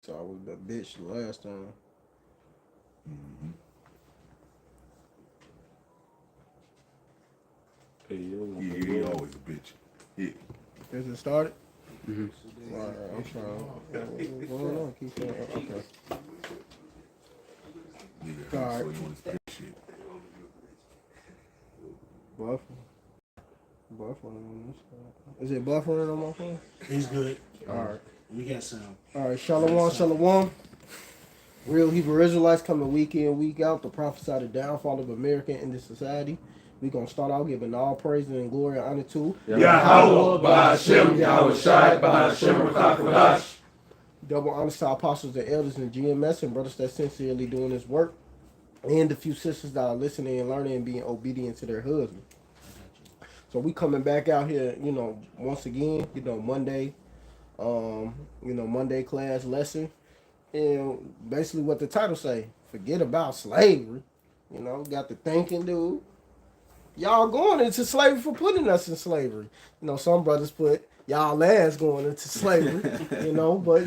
So I was the bitch the last time. Mm-hmm. Hey, yo, Yeah, he always a bitch. Yeah. Is it started? Mm-hmm. All right, I'm trying. What's going on? Keep saying, okay. Nigga, All right. so you on this bitch shit. Buffering. Buffering on this. Is it buffering on my phone? He's good. All right. We got sound. All right. Shalom, shalom. Real Hebrew Israelites coming week in, week out to prophesy the downfall of American in this society. We're going to start out giving all praise and glory and honor to Yahweh, Ba'ashem, Yahweh Shai, Ba'ashem, Rachakadash. double honors to our apostles and elders in GMS and brothers that sincerely doing this work, and the few sisters that are listening and learning and being obedient to their husband. So we coming back out here, once again, Monday, Monday class lesson. And basically what the title say, forget about slavery. Got to thinking, dude. Y'all going into slavery for putting us in slavery. Some brothers put y'all ass going into slavery, but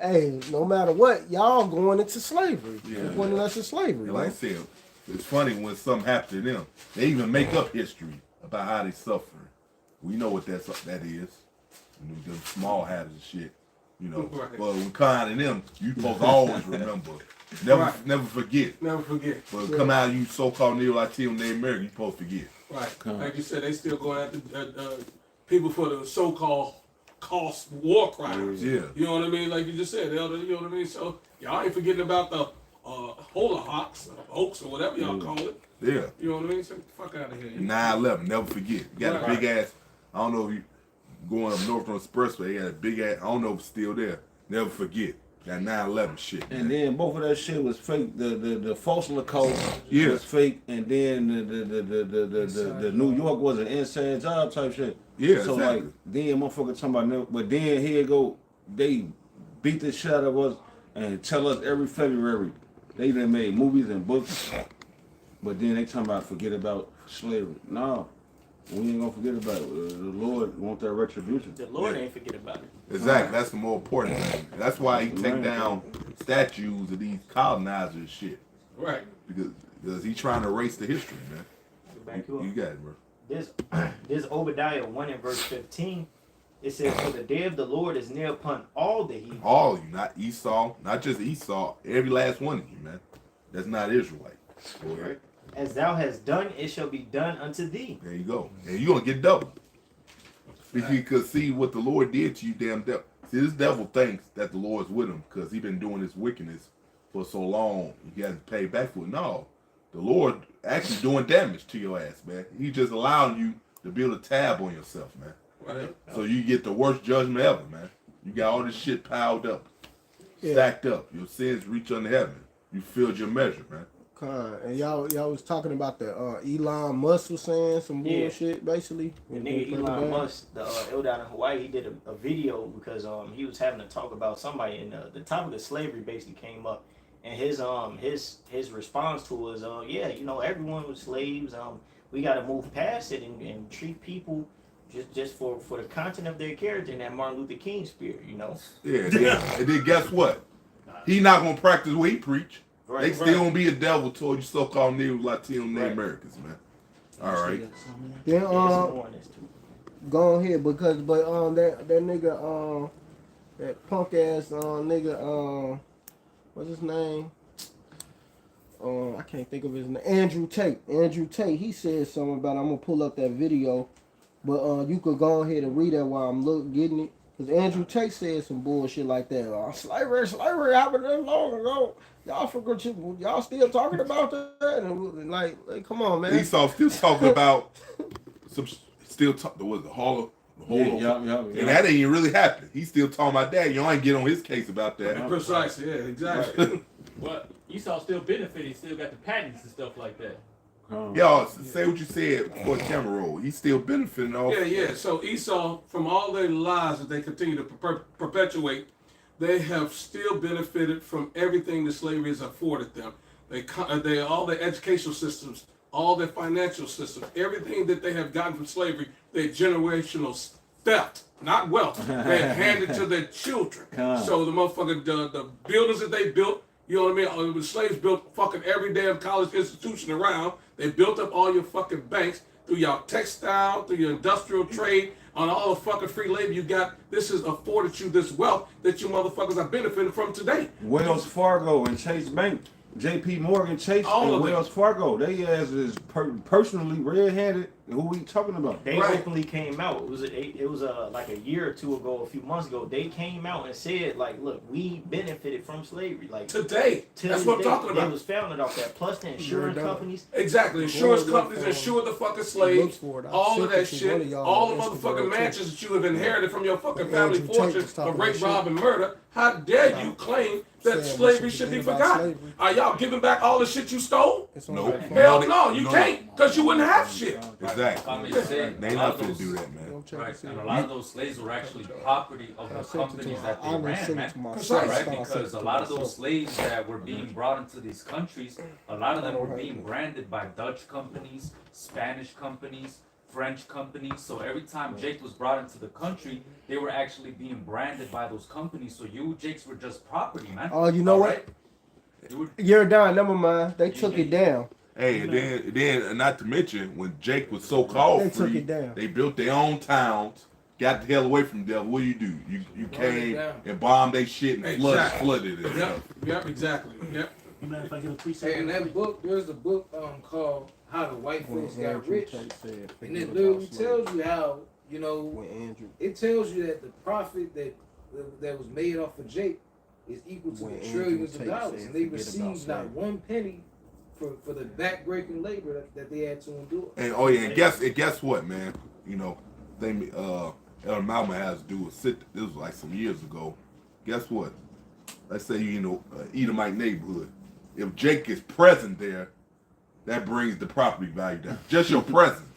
hey, no matter what, y'all going into slavery. Yeah. For putting us in slavery. And like I said, it's funny when something happens to them. They even make up history about how they suffer. We know what that is. Them small hats and shit. Right. But with Khan and them, you supposed to always remember. Never forget. Never forget. But come out, you so-called neo-Latino Native American, you supposed to forget. Right. Like you said, they still going after people for the so-called cost war crimes. Yeah. You know what I mean? Like you just said, Elder, you know what I mean? So y'all ain't forgetting about the holahawks, hoax, or whatever y'all call it. Yeah. You know what I mean? So get the fuck out of here. 9/11, never forget. You got a Right. big ass, I don't know if you going up north on Expressway, they got a big ass, I don't know if it's still there. Never forget. That 9/11 shit. And man. then both of that shit was fake. The false Lacoste Yeah. was fake, and then the New York was an inside job type shit. Yeah, so exactly. like then motherfucker talking about never, but then here you go, they beat the shit out of us and tell us every February they done made movies and books, but then they talking about forget about slavery. No, we ain't gonna forget about it. The Lord want that retribution. The Lord ain't forget about it. Exactly, that's the more important thing. That's why he take down statues of these colonizers and shit. Right. Because he trying to erase the history, man. Back you You up. got it, bro. This Obadiah 1 and verse 15, it says, for the day of the Lord is near upon all the heathen. All of you, not Esau, not just Esau, every last one of you, man. That's not Israelite. Right. As thou hast done, it shall be done unto thee. There you go. And you're going to get double. Because see what the Lord did to you, damn devil. See, this devil thinks that the Lord's with him because he been doing this wickedness for so long. He hasn't paid back for it. No. The Lord actually doing damage to your ass, man. He just allowing you to build a tab on yourself, man. Right. So you get the worst judgment ever, man. You got all this shit piled up, Yeah. stacked up. Your sins reach under heaven. You filled your measure, man. And y'all was talking about the Elon Musk was saying some bullshit, basically. The nigga Elon Musk, the elder out in Hawaii, he did a video because he was having to talk about somebody, and the topic of slavery basically came up, and his response to it was, everyone was slaves. We got to move past it and treat people just for the content of their character and that Martin Luther King spirit, Yeah. And then guess what? He not gonna practice what he preach. Right, They still gonna be a devil toward you so-called Latino Native Americans, man. All right. Then There's some more in this too. go ahead but that nigga that punk ass nigga what's his name? I can't think of his name. Andrew Tate. He said something about I'm gonna pull up that video, but you could go ahead and read that while I'm getting it. Cause Andrew Tate said some bullshit like that. Slavery happened that long ago. Y'all forgot y'all still talking about that? And like come on, man. Esau still talking about the Hall of and that ain't really happened. He's still talking about that. Y'all ain't get on his case about that. Precisely. Yeah. Exactly. Well, Esau still benefited. He still got the patents and stuff like that. Y'all say what you said before the camera roll. He's still benefiting off. Yeah. So Esau, from all their lies that they continue to perpetuate, they have still benefited from everything that slavery has afforded them. They all their educational systems, all their financial systems, everything that they have gotten from slavery, their generational theft, not wealth. They handed to their children. So the motherfucker, the buildings that they built, you know what I mean? The slaves built fucking every damn college institution around. They built up all your fucking banks through your textile, through your industrial trade, on all the fucking free labor you got. This has afforded you this wealth that you motherfuckers are benefiting from today. Wells Fargo and Chase Bank, J.P. Morgan Chase All and of Wells Fargo, they ass is personally red-handed. Who we talking about? They Right. openly came out. It was like a year or two ago, a few months ago. They came out and said, like, look, we benefited from slavery. Like Today. to That's this what I'm day, talking about. It was founded off that. Plus the insurance You're done. companies. Exactly. Insurance Go look companies for insured the fucking Look slaves. for it. I'll All send of that it to one of shit. y'all All on the Instagram, motherfucking too. mansions that you have inherited from your fucking family Andrew Tate fortune was talking of rape, that rob, shit. and murder. How dare you claim that Saying we slavery should should be forget about forgotten? slavery. Are y'all giving back all the shit you stole? It's on Nope. that Hell phone. no, you can't, because you wouldn't have shit. If I Exactly. may say, They a lot not of finna those- do that, man. Don't check Right, and see and a it. lot of those slaves were actually property of I the sent it to companies her. that they I didn't ran, send it man. to myself. Precisely. Right, I sent it because to a lot of myself. those slaves that were being brought into these countries, a lot of them were being branded by Dutch companies, Spanish companies, French companies. So every time Jake was brought into the country, they were actually being branded by those companies. So you, Jakes, were just property, man. Oh, you know what? Alright? You were, You're done. Never mind. They took it down. Hey, and then not to mention when Jake was so called They took free, it down. they built their own towns, got the hell away from them. What do? You came down. and bombed their shit and Exactly. flooded it. Yep, yep, exactly. Yep. You mind if I give a 3 Hey, seconds? in that book, there's a book called How the White When Folks Got Andrew Rich, Tate said, and forget it about literally slavery. tells you how When Andrew, it tells you that the profit that was made off of Jake is equal to When the Andrew trillions of Tate dollars, said, and they forget about received not slavery. one penny for the backbreaking labor that they had to endure. And oh yeah, and guess what, man? You know, they El Malma has to do a sit. This was like some years ago. Guess what? Let's say Edomite neighborhood. If Jake is present there, that brings the property value down. Just your presence.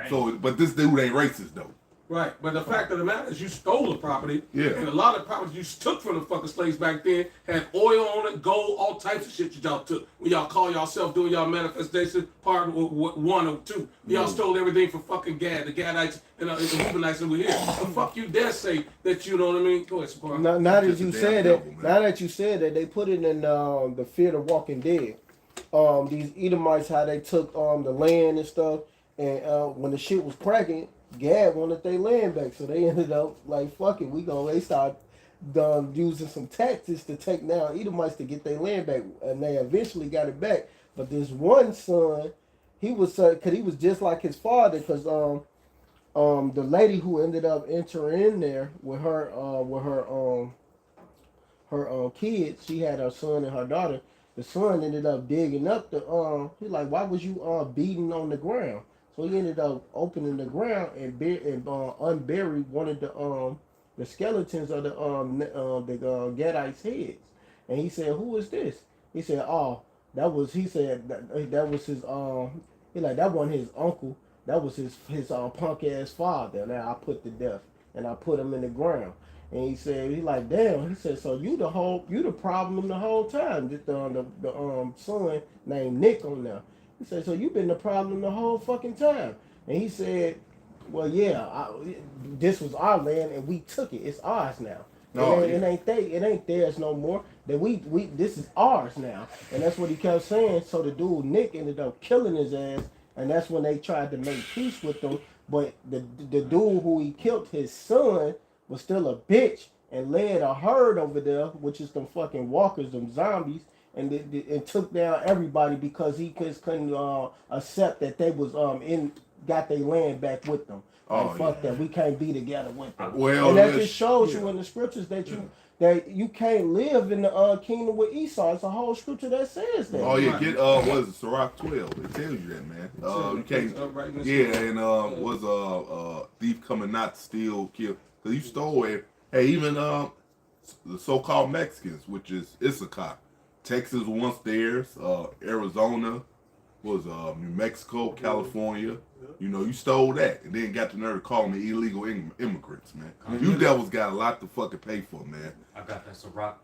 So, but this dude ain't racist though. Right, but the fact of the matter is you stole the property, Yeah. and a lot of property you took from the fucking slaves back then had oil on it, gold, all types of shit that y'all took. When y'all call yourself doing y'all manifestation, part one or two, y'all stole everything from fucking Gad, the Gadites, and the Reubenites over here. So fuck you dare say that you know what I mean? Go ahead, Sapar. now that Just a you damn said devil, that, man. now that you said that, they put it in the Fear of Walking Dead. These Edomites, how they took the land and stuff, and when the shit was cracking, Gad wanted their land back, so they ended up like, fuck it, they started using some tactics to take down Edomites to get their land back, and they eventually got it back. But this one son, he was cause he was just like his father, cause the lady who ended up entering in there with her kids, she had her son and her daughter. The son ended up digging up the he's like, why was you beating on the ground? So he ended up opening the ground and unburied one of the skeletons of the Gadites' heads. And he said, who is this? He said, oh, that was his that wasn't his uncle. That was his punk ass father. Now I put to death and I put him in the ground. And he said, he like, damn. He said, so you the problem the whole time. Just the son named Nick on there. He said, so you been the problem the whole fucking time. And he said, well, yeah, this was our land and we took it. It's ours now. It ain't theirs no more. That we this is ours now. And that's what he kept saying. So the dude Nick ended up killing his ass, and that's when they tried to make peace with him. But the dude who he killed, his son, was still a bitch and led a herd over there, which is them fucking walkers, them zombies, and took down everybody because he couldn't accept that they was got their land back with them. Like, fuck that, we can't be together with them. Well, and that just shows you in the scriptures that you can't live in the kingdom with Esau. It's a whole scripture that says that. Oh yeah, get what is it, Sirach 12? It tells you that, man. You can't. Yeah, and was thief coming not to steal, kill? Cause you stole it. Hey, even the so-called Mexicans, which is Issachar, Texas was once theirs. Arizona was New Mexico, California. You know, you stole that and then got the nerve to call them illegal immigrants, man. You devils got a lot to fucking pay for, man. I got that Sirach.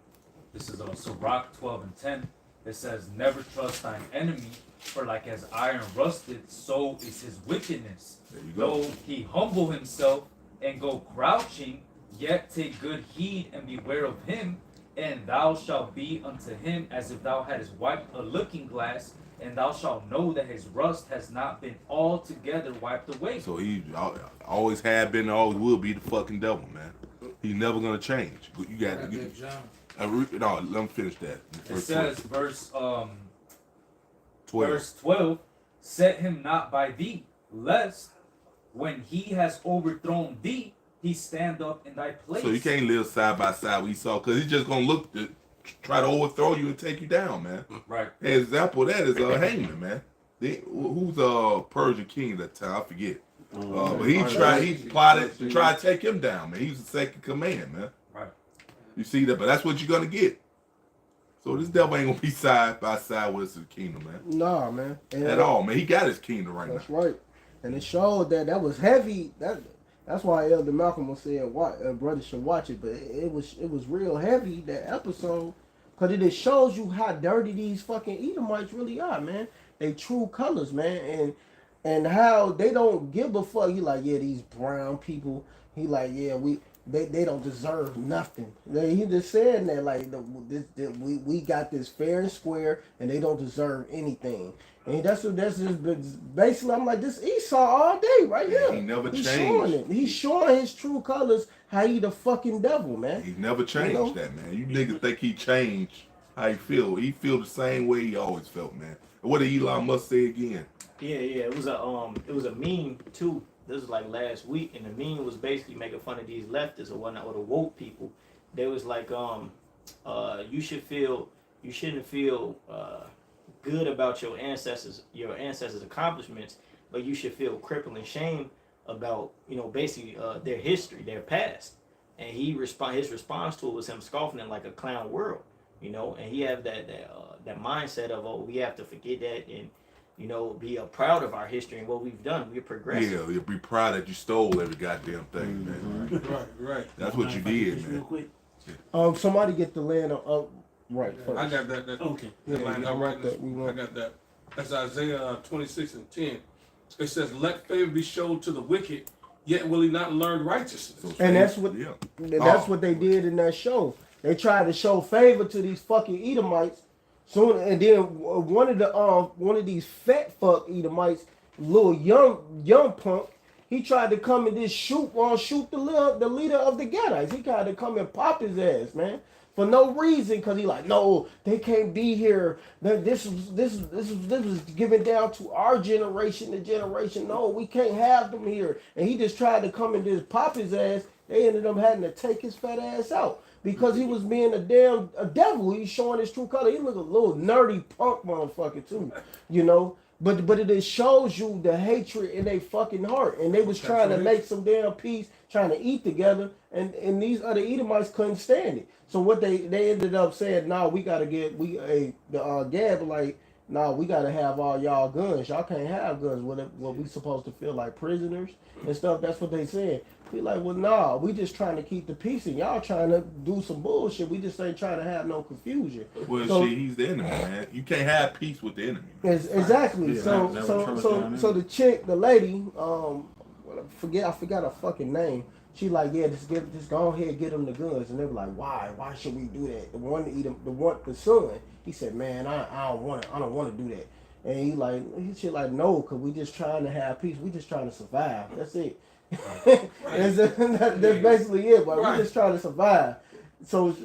This is Sirach 12 and 10. It says, never trust thine enemy, for like as iron rusted, so is his wickedness. There you go. Though he humble himself, and go crouching, yet take good heed and beware of him, and thou shalt be unto him as if thou hadst wiped a looking glass, and thou shalt know that his rust has not been altogether wiped away. So he always had been, always will be the fucking devil, man. He's never gonna change. You got to get. No, let me finish that. It says, verse 12. Verse 12, set him not by thee, lest when he has overthrown thee, he stand up in thy place. So you can't live side by side with Esau, because he's just gonna look to try to overthrow you and take you down, man. Right. An example of that is Haman, man. Who's Persian king at that time? I forget. But he plotted to try to take him down, man. He was the second command, man. Right. You see that, but that's what you're gonna get. So this devil ain't gonna be side by side with us in the kingdom, man. Nah, man. And At all, man. He got his kingdom right that's now. right. And it showed that was heavy. That's why Elder Malcolm was saying, brothers should watch it. But it was real heavy, that episode, because it shows you how dirty these fucking Edomites really are, man. They true colors, man, and how they don't give a fuck. He like, yeah, these brown people. He like, yeah, they don't deserve nothing. He just saying that like we got this fair and square, and they don't deserve anything. And that's just basically. I'm like, this Esau all day right here. He never He's changed. showing it. He's showing his true colors. How he the fucking devil, man. He's never changed that, man. You niggas think he changed how he feel. He feel the same way he always felt, man. And what did Elon Musk say again? Yeah. It was a meme too. This was like last week, and the meme was basically making fun of these leftists or whatnot, or the woke people. They was like, you shouldn't feel good about your ancestors' accomplishments, but you should feel crippling shame about, basically their history, their past. And his response to it was him scoffing in like a clown world, and he have that mindset of, oh, we have to forget that and be proud of our history and what we've done. We're progressive. Yeah, be proud that you stole every goddamn thing, man. Right. That's what you did, man. Somebody get the land up right first. I got that. Okay. I'm writing this. I got that. That's Isaiah 26:10. It says, "Let favor be showed to the wicked, yet will he not learn righteousness." And that's what what they did in that show. They tried to show favor to these fucking Edomites. And then one of these fat fuck Edomites, little young punk, he tried to come and just shoot the leader of the Gadites. He tried to come and pop his ass, man, for no reason, because he like, no, they can't be here. This was given down to our generation, the generation. No, we can't have them here. And he just tried to come and just pop his ass. They ended up having to take his fat ass out because he was being a devil. He's showing his true color. He look a little nerdy punk motherfucker too, But it just shows you the hatred in their fucking heart. And they was trying to make some damn peace, trying to eat together, and these other Edomites couldn't stand it. So what they ended up saying, nah, we gotta get Gad like, nah, we gotta have all y'all guns. Y'all can't have guns. What we supposed to feel like prisoners and stuff. That's what they said. We like, well, nah, we just trying to keep the peace, and y'all trying to do some bullshit. We just ain't trying to have no confusion. Well, so, he's the enemy, man. You can't have peace with the enemy. Exactly. Yeah, so the chick, the lady, I forgot her fucking name. She like, yeah, just go ahead and get them the guns, and they were like, why? Why should we do that? The son, he said, man, I don't want to do that. And she like, no, cause we just trying to have peace. We just trying to survive. That's it. That's basically it. But we just trying to survive. So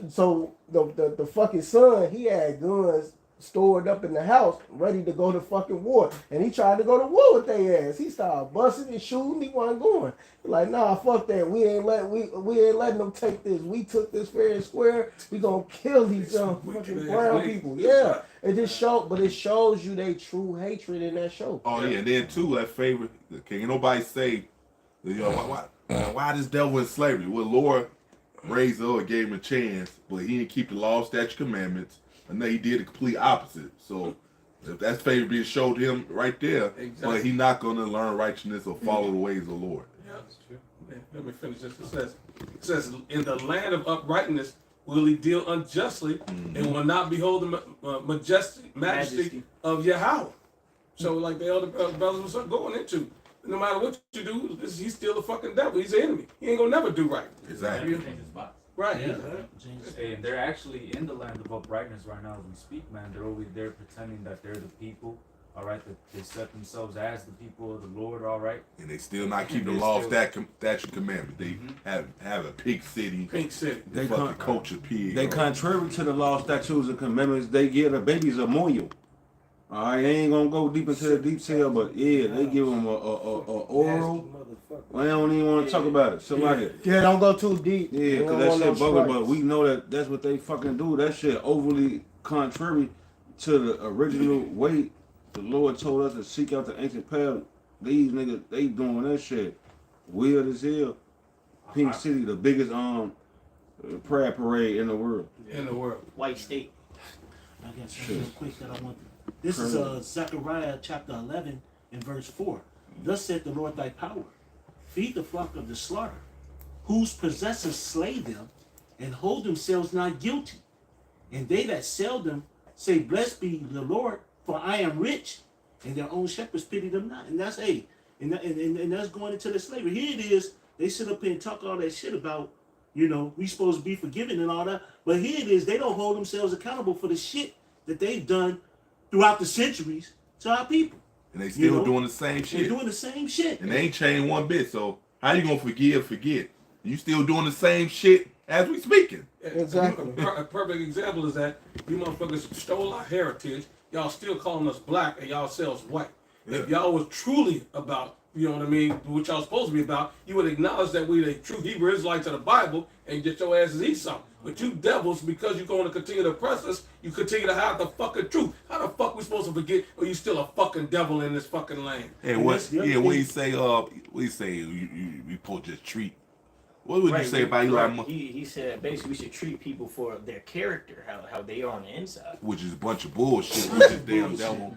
the fucking son, he had guns stored up in the house, ready to go to fucking war, and he tried to go to war with their ass. He started busting and shooting. He wasn't going. He like, nah, fuck that. We ain't letting them take this. We took this fair and square. We gonna kill these fucking brown people. Yeah, it shows you they true hatred in that show. Oh yeah, and then too, that favorite. Can't nobody say, why this devil in slavery? Well, Lord raised up and gave him a chance, but he didn't keep the law, statute, commandments. And then he did the complete opposite. So if that's favor being showed to him right there, but he's not going to learn righteousness or follow the ways of the Lord. Yeah, that's true. Let me finish this. It says, in the land of uprightness will he deal unjustly and will not behold the majesty of Yahweh. So like the elder brothers were going into, No matter what you do, he's still a fucking devil. He's an enemy. He ain't gonna never do right. Exactly. Change his spots. Right. Yeah. And they're actually in the land of uprightness right now as we speak, man. They're over there pretending that they're the people, all right? That they set themselves as the people of the Lord, all right? And they still not keeping the They're law, still- statute, commandment. They have a pig city. Pink City. They fucking con- culture pig. They contrary to the law, statutes, and commandments. They give the babies a memorial. All right, they ain't gonna go deep into the detail, but yeah, they give them a oral. Motherfucker. Well, I don't even want to talk about it. Somebody, Yeah, don't go too deep. yeah, We because don't that want shit no bogus. strikes. But we know that that's what they fucking do. That shit overly contrary to the original way the Lord told us to seek out the ancient path. These niggas, they doing that shit weird as hell. Pink City, the biggest prayer parade in the world. In the world. White State. I got something real quick that I want. This is Zechariah chapter 11 and verse 4. Thus said the Lord thy power, feed the flock of the slaughter, whose possessors slay them, and hold themselves not guilty. And they that sell them say, blessed be the Lord, for I am rich, and their own shepherds pity them not. And that's and that's going into the slavery. Here it is. They sit up here and talk all that shit about, we supposed to be forgiven and all that. But here it is. They don't hold themselves accountable for the shit that they've done throughout the centuries to our people. And they still You know, doing the same They're shit. doing the same shit. And they ain't changed one bit. So how you gonna forget? You still doing the same shit as we speaking. Exactly. A perfect example is that you motherfuckers stole our heritage. Y'all still calling us black and y'all selves white. If y'all was truly about, you know what I mean, what y'all supposed to be about, you would acknowledge that we the true Hebrew Israelites of the Bible and get your asses Esau. But you devils, because you're going to continue to oppress us, you continue to hide the fucking truth. How the fuck we supposed to forget? Or you still a fucking devil in this fucking land? And And what? that's the other Yeah, when thing. you say we supposed to just treat. What would you say about Eli Musk? He said basically we should treat people for their character, how they are on the inside. Which is a bunch of bullshit. Which is damn devil.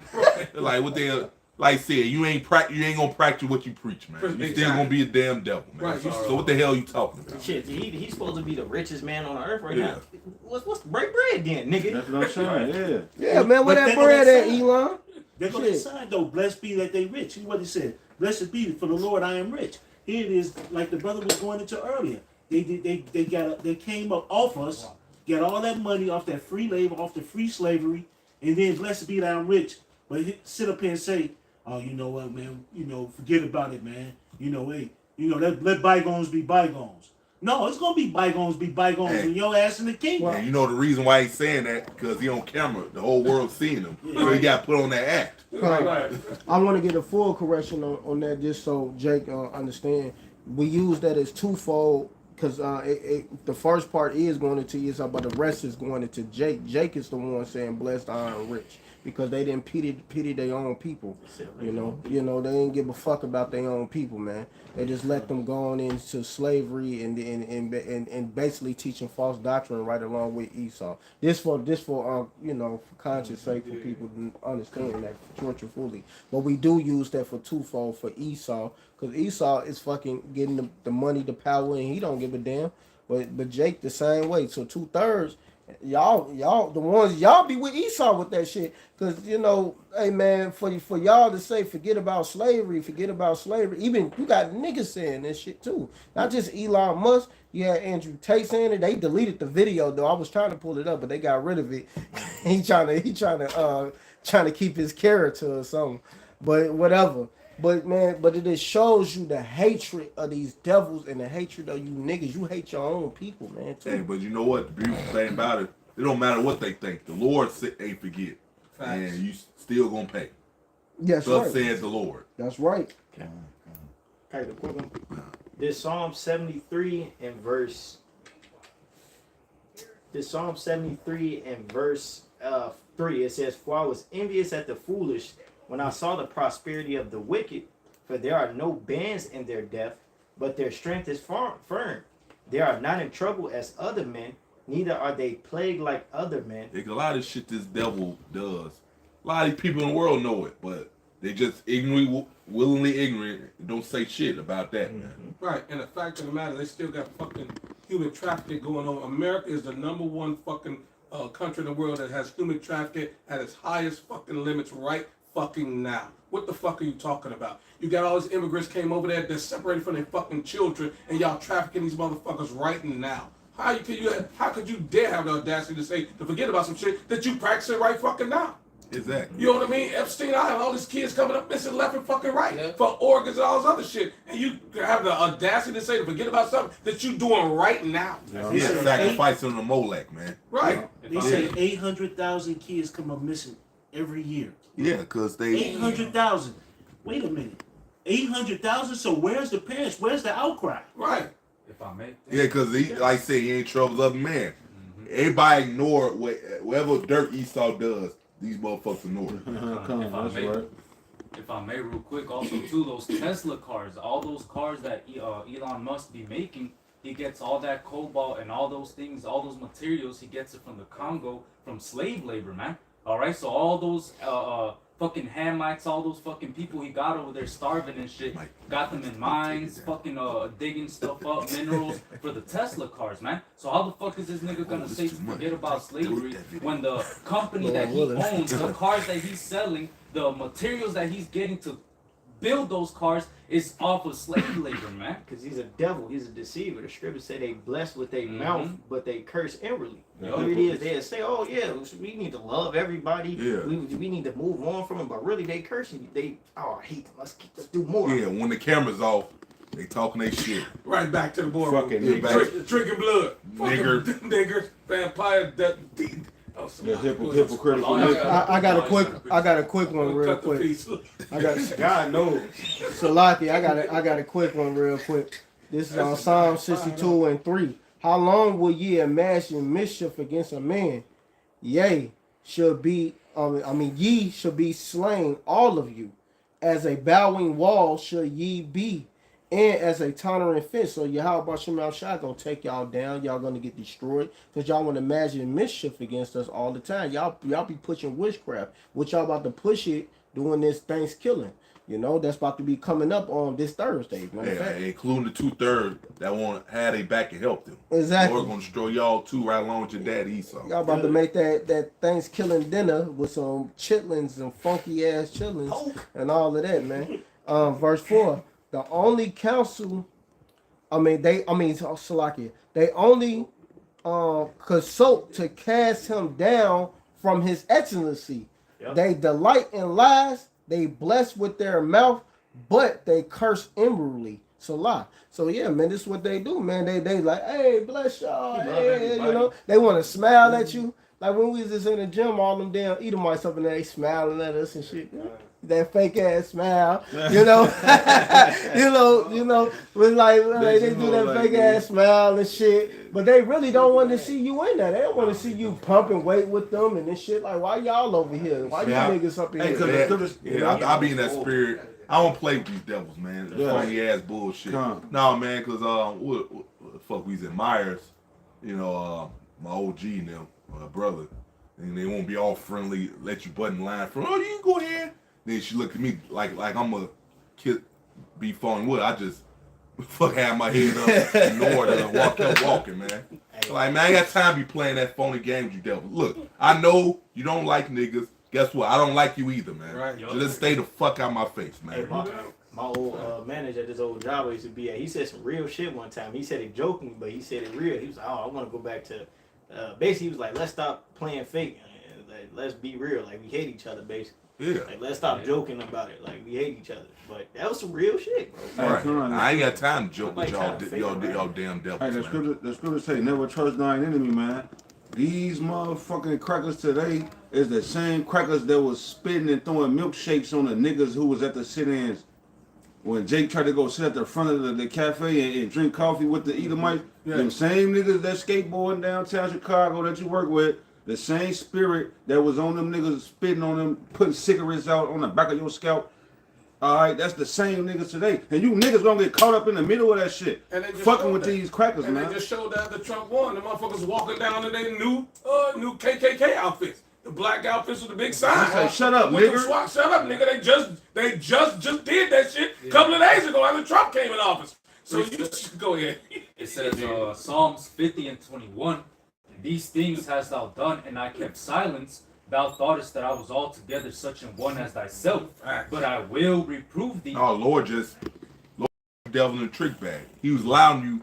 Like what they like I said, you ain't gonna practice what you preach, man. You still Exactly. gonna be a damn devil, man. Right, you- So what the hell you talking about? Shit, he's supposed to be the richest man on earth right Yeah. now. What's break bread then, nigga? That's what I'm saying. Yeah. Yeah, man, where But that then bread on at, that side- Elon? They're going to decide though, blessed be that they rich. See what he said. Blessed be for the Lord I am rich. Here it is, like the brother was going into earlier. They came up off us, got all that money off that free labor, off the free slavery, and then blessed be that I'm rich. But he sit up here and say, oh, you know what, man, forget about it, man. Let bygones be bygones. No, it's gonna be bygones Hey. when your ass in the kingdom. And you know the reason why he's saying that because he on camera, the whole world seeing him, so he got put on that act. Right. I want to get a full correction on that just so Jake understand. We use that as twofold because the first part is going into Esau, but the rest is going into Jake. Jake is the one saying blessed I am rich because they didn't pity their own people. They didn't give a fuck about their own people, man. They just let them go on into slavery and basically teaching false doctrine right along with Esau. This for conscious sake for people to understand that short and fully. But we do use that for twofold for Esau because Esau is fucking getting the money, the power, and he don't give a damn. But Jake the same way. So 2/3. Y'all, the ones y'all be with Esau with that shit, cause hey man, for y'all to say forget about slavery. Even you got niggas saying this shit too. Not just Elon Musk. You had Andrew Tate saying it. They deleted the video though. I was trying to pull it up, but they got rid of it. he trying to keep his character or something. But whatever. But man, it just shows you the hatred of these devils and the hatred of you niggas. You hate your own people, man. Too. Hey, but you know what? The beautiful thing about it don't matter what they think. The Lord ain't forget, Facts. and you still gonna pay. Yes, Thus right. said the Lord. That's right. This Psalm 73 and verse 3, it says, for I was envious at the foolish when I saw the prosperity of the wicked, for there are no bands in their death, but their strength is firm. They are not in trouble as other men, neither are they plagued like other men. Like a lot of shit this devil does. A lot of people in the world know it, but they just willingly ignorant and don't say shit about that, man. Right, and the fact of the matter, they still got fucking human trafficking going on. America is the #1 fucking country in the world that has human trafficking at its highest fucking limits right fucking now. What the fuck are you talking about? You got all these immigrants came over there, they're separated from their fucking children, and y'all trafficking these motherfuckers right now. How could you dare have the audacity to forget about some shit that you practicing right fucking now? Exactly. You know what I mean? Epstein Island, all these kids coming up missing left and fucking right Yeah. for organs and all this other shit. And you have the audacity to forget about something that you doing right now. He Yeah, said sacrificing the Molech, man. Right. They say 800,000 kids come up missing every year. Yeah, because they 800,000. Wait a minute. 800,000? So where's the parents? Where's the outcry? Right. If I may. yeah, because he like I say he ain't trouble of man. Everybody ignore whatever dirt Esau does. These motherfuckers ignore it. If I That's may, right. if I may, real quick, also too, those Tesla cars, all those cars that Elon Musk be making, he gets all that cobalt and all those things, all those materials, he gets it from the Congo, from slave labor, man. All right, so all those fucking Hamites, all those fucking people he got over there starving and shit, got them in mines, fucking digging stuff up, minerals for the Tesla cars, man. So how the fuck is this nigga gonna say to forget about slavery when the company that he owns, the cars that he's selling, the materials that he's getting to build those cars is off of slave labor, man? Because he's a devil. He's a deceiver. The scriptures say they bless with their mouth, but they curse inwardly. Yeah. Here it is. They say, oh, yeah, we need to love everybody. Yeah. We need to move on from them. But really, they cursing you. I hate them. Let's do more. Yeah, when the camera's off, they talking they shit. Right back to the boardroom. Fucking Drinking blood. Nigger. Niggers. Vampire. The hypocritical nigga. I got a quick one real Cut the quick. piece. I got God knows. Salaki, I got a quick one real quick. This is on Psalm 62 and 3. How long will ye imagine mischief against a man? Yea, ye shall be slain, all of you. As a bowing wall shall ye be, and as a tottering fence. So Yahweh Shem Shai gonna take y'all down. Y'all gonna get destroyed because y'all want to imagine mischief against us all the time. Y'all be pushing witchcraft. What y'all about to push it doing this Thanksgiving? You know, that's about to be coming up on this Thursday. Yeah, including the 2/3 that want to have their back and help them. Exactly. Lord gonna destroy y'all too, right along with your dad Esau. Y'all about to make that Thanksgiving dinner with some chitlins and funky ass chitlins and all of that, man. Verse 4. The only counsel, Salakia, they only consult to cast him down from his excellency. Yep. They delight in lies, they bless with their mouth, but they curse inwardly. Salah. So yeah, man, this is what they do, man. They like, hey, bless y'all, hey, you know, they want to smile at you. Like when we was just in the gym, all them damn Edomites up in there, they smiling at us and shit. That fake ass smile, you know, with like they do that fake ass smile and shit, but they really don't want to see you in there. They don't want to see you pumping weight with them and this shit. Like, why y'all over here? Why you niggas up in here? I be in that spirit. I don't play with these devils, man. Funny ass bullshit. No, man, cause what the fuck we was in Myers, you know, my OG and them, my brother, and they won't be all friendly, let you butt in line from, oh, you can go ahead. Then she looked at me like I'm a kid, be falling wood. I just have my head up, ignored and kept walking, man. Like, man, I ain't got time to be playing that phony game with you devil. Look, I know you don't like niggas. Guess what? I don't like you either, man. Right. So just stay the fuck out my face, man. Hey, my old manager at this old job I used to be at, he said some real shit one time. He said it joking, but he said it real. He was like, oh, I want to go back to, basically he was like, let's stop playing fake. Like, let's be real. Like, we hate each other, basically. Yeah. Like, let's stop joking about it. Like, we hate each other. But that was some real shit, bro. Right. I ain't got time to joke with Nobody y'all trying to damn devils, Hey, man. the scripture say, never trust thine enemy, man. These motherfucking crackers today is the same crackers that was spitting and throwing milkshakes on the niggas who was at the sit-ins. When Jake tried to go sit at the front of the cafe and drink coffee with the Edomites, them same niggas that skateboarding downtown Chicago that you work with, the same spirit that was on them niggas spitting on them, putting cigarettes out on the back of your scalp. Alright, that's the same niggas today. And you niggas gonna get caught up in the middle of that shit. Fucking with these crackers, and man. they just showed that the Trump won. The motherfuckers walking down in their new KKK outfits. The black outfits with the big sign. Say, shut up, With nigga. the SWAT, shut up, nigga. They just did that shit a couple of days ago after Trump came in office. So you just go ahead. It says Psalms 50 and 21. These things hast thou done, and I kept silence. Thou thoughtest that I was altogether such an one as thyself, but I will reprove thee. No, Lord devil in a trick bag. He was allowing you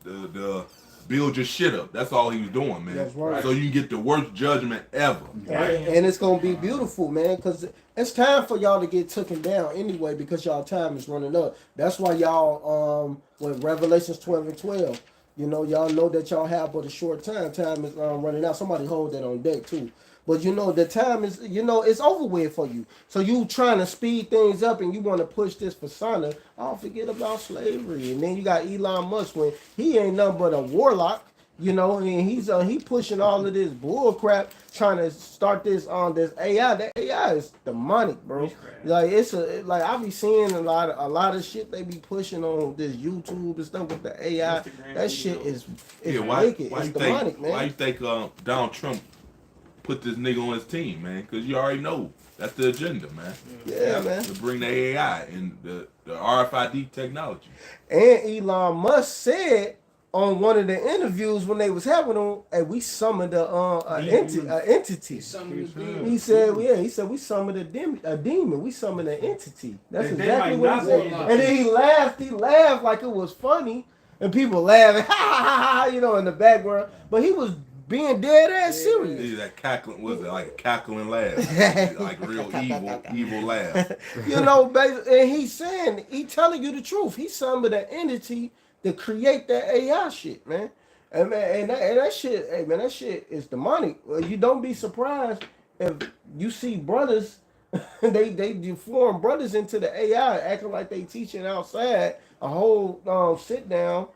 to build your shit up. That's all he was doing, man. That's right. So you can get the worst judgment ever. And it's gonna be beautiful, man, because it's time for y'all to get taken down anyway, because y'all time is running up. That's why y'all with Revelations 12 and 12, you know, y'all know that y'all have but a short time. Time is running out. Somebody hold that on deck too. But you know, the time is, you know, it's over with for you. So you trying to speed things up and you want to push this persona. Oh, forget about slavery. And then you got Elon Musk when he ain't nothing but a warlock, you know, and he's he pushing all of this bull crap, trying to start this this AI. That AI is demonic, bro. Like it's like I be seeing a lot of shit they be pushing on this YouTube and stuff with the AI. That shit is wicked. It's demonic, man. Why you think Donald Trump put this nigga on his team, man? Because you already know that's the agenda, man. Yeah, man. To bring the AI and the RFID technology. And Elon Musk said on one of the interviews when they was having them, hey, we summoned an entity. He said, he said we summoned a demon. We summoned an entity. That's exactly what he said. And then he laughed like it was funny, and people laughing, ha ha ha, you know, in the background. But he was being dead ass serious. That cackling, was it like a cackling laugh? Like real evil laugh. You know, and he's saying, he telling you the truth. He summoned an entity to create that AI shit, man. And man, and that shit, hey man, that shit is demonic. Well, you don't be surprised if you see brothers, they form brothers into the AI, acting like they teaching outside a whole sit down.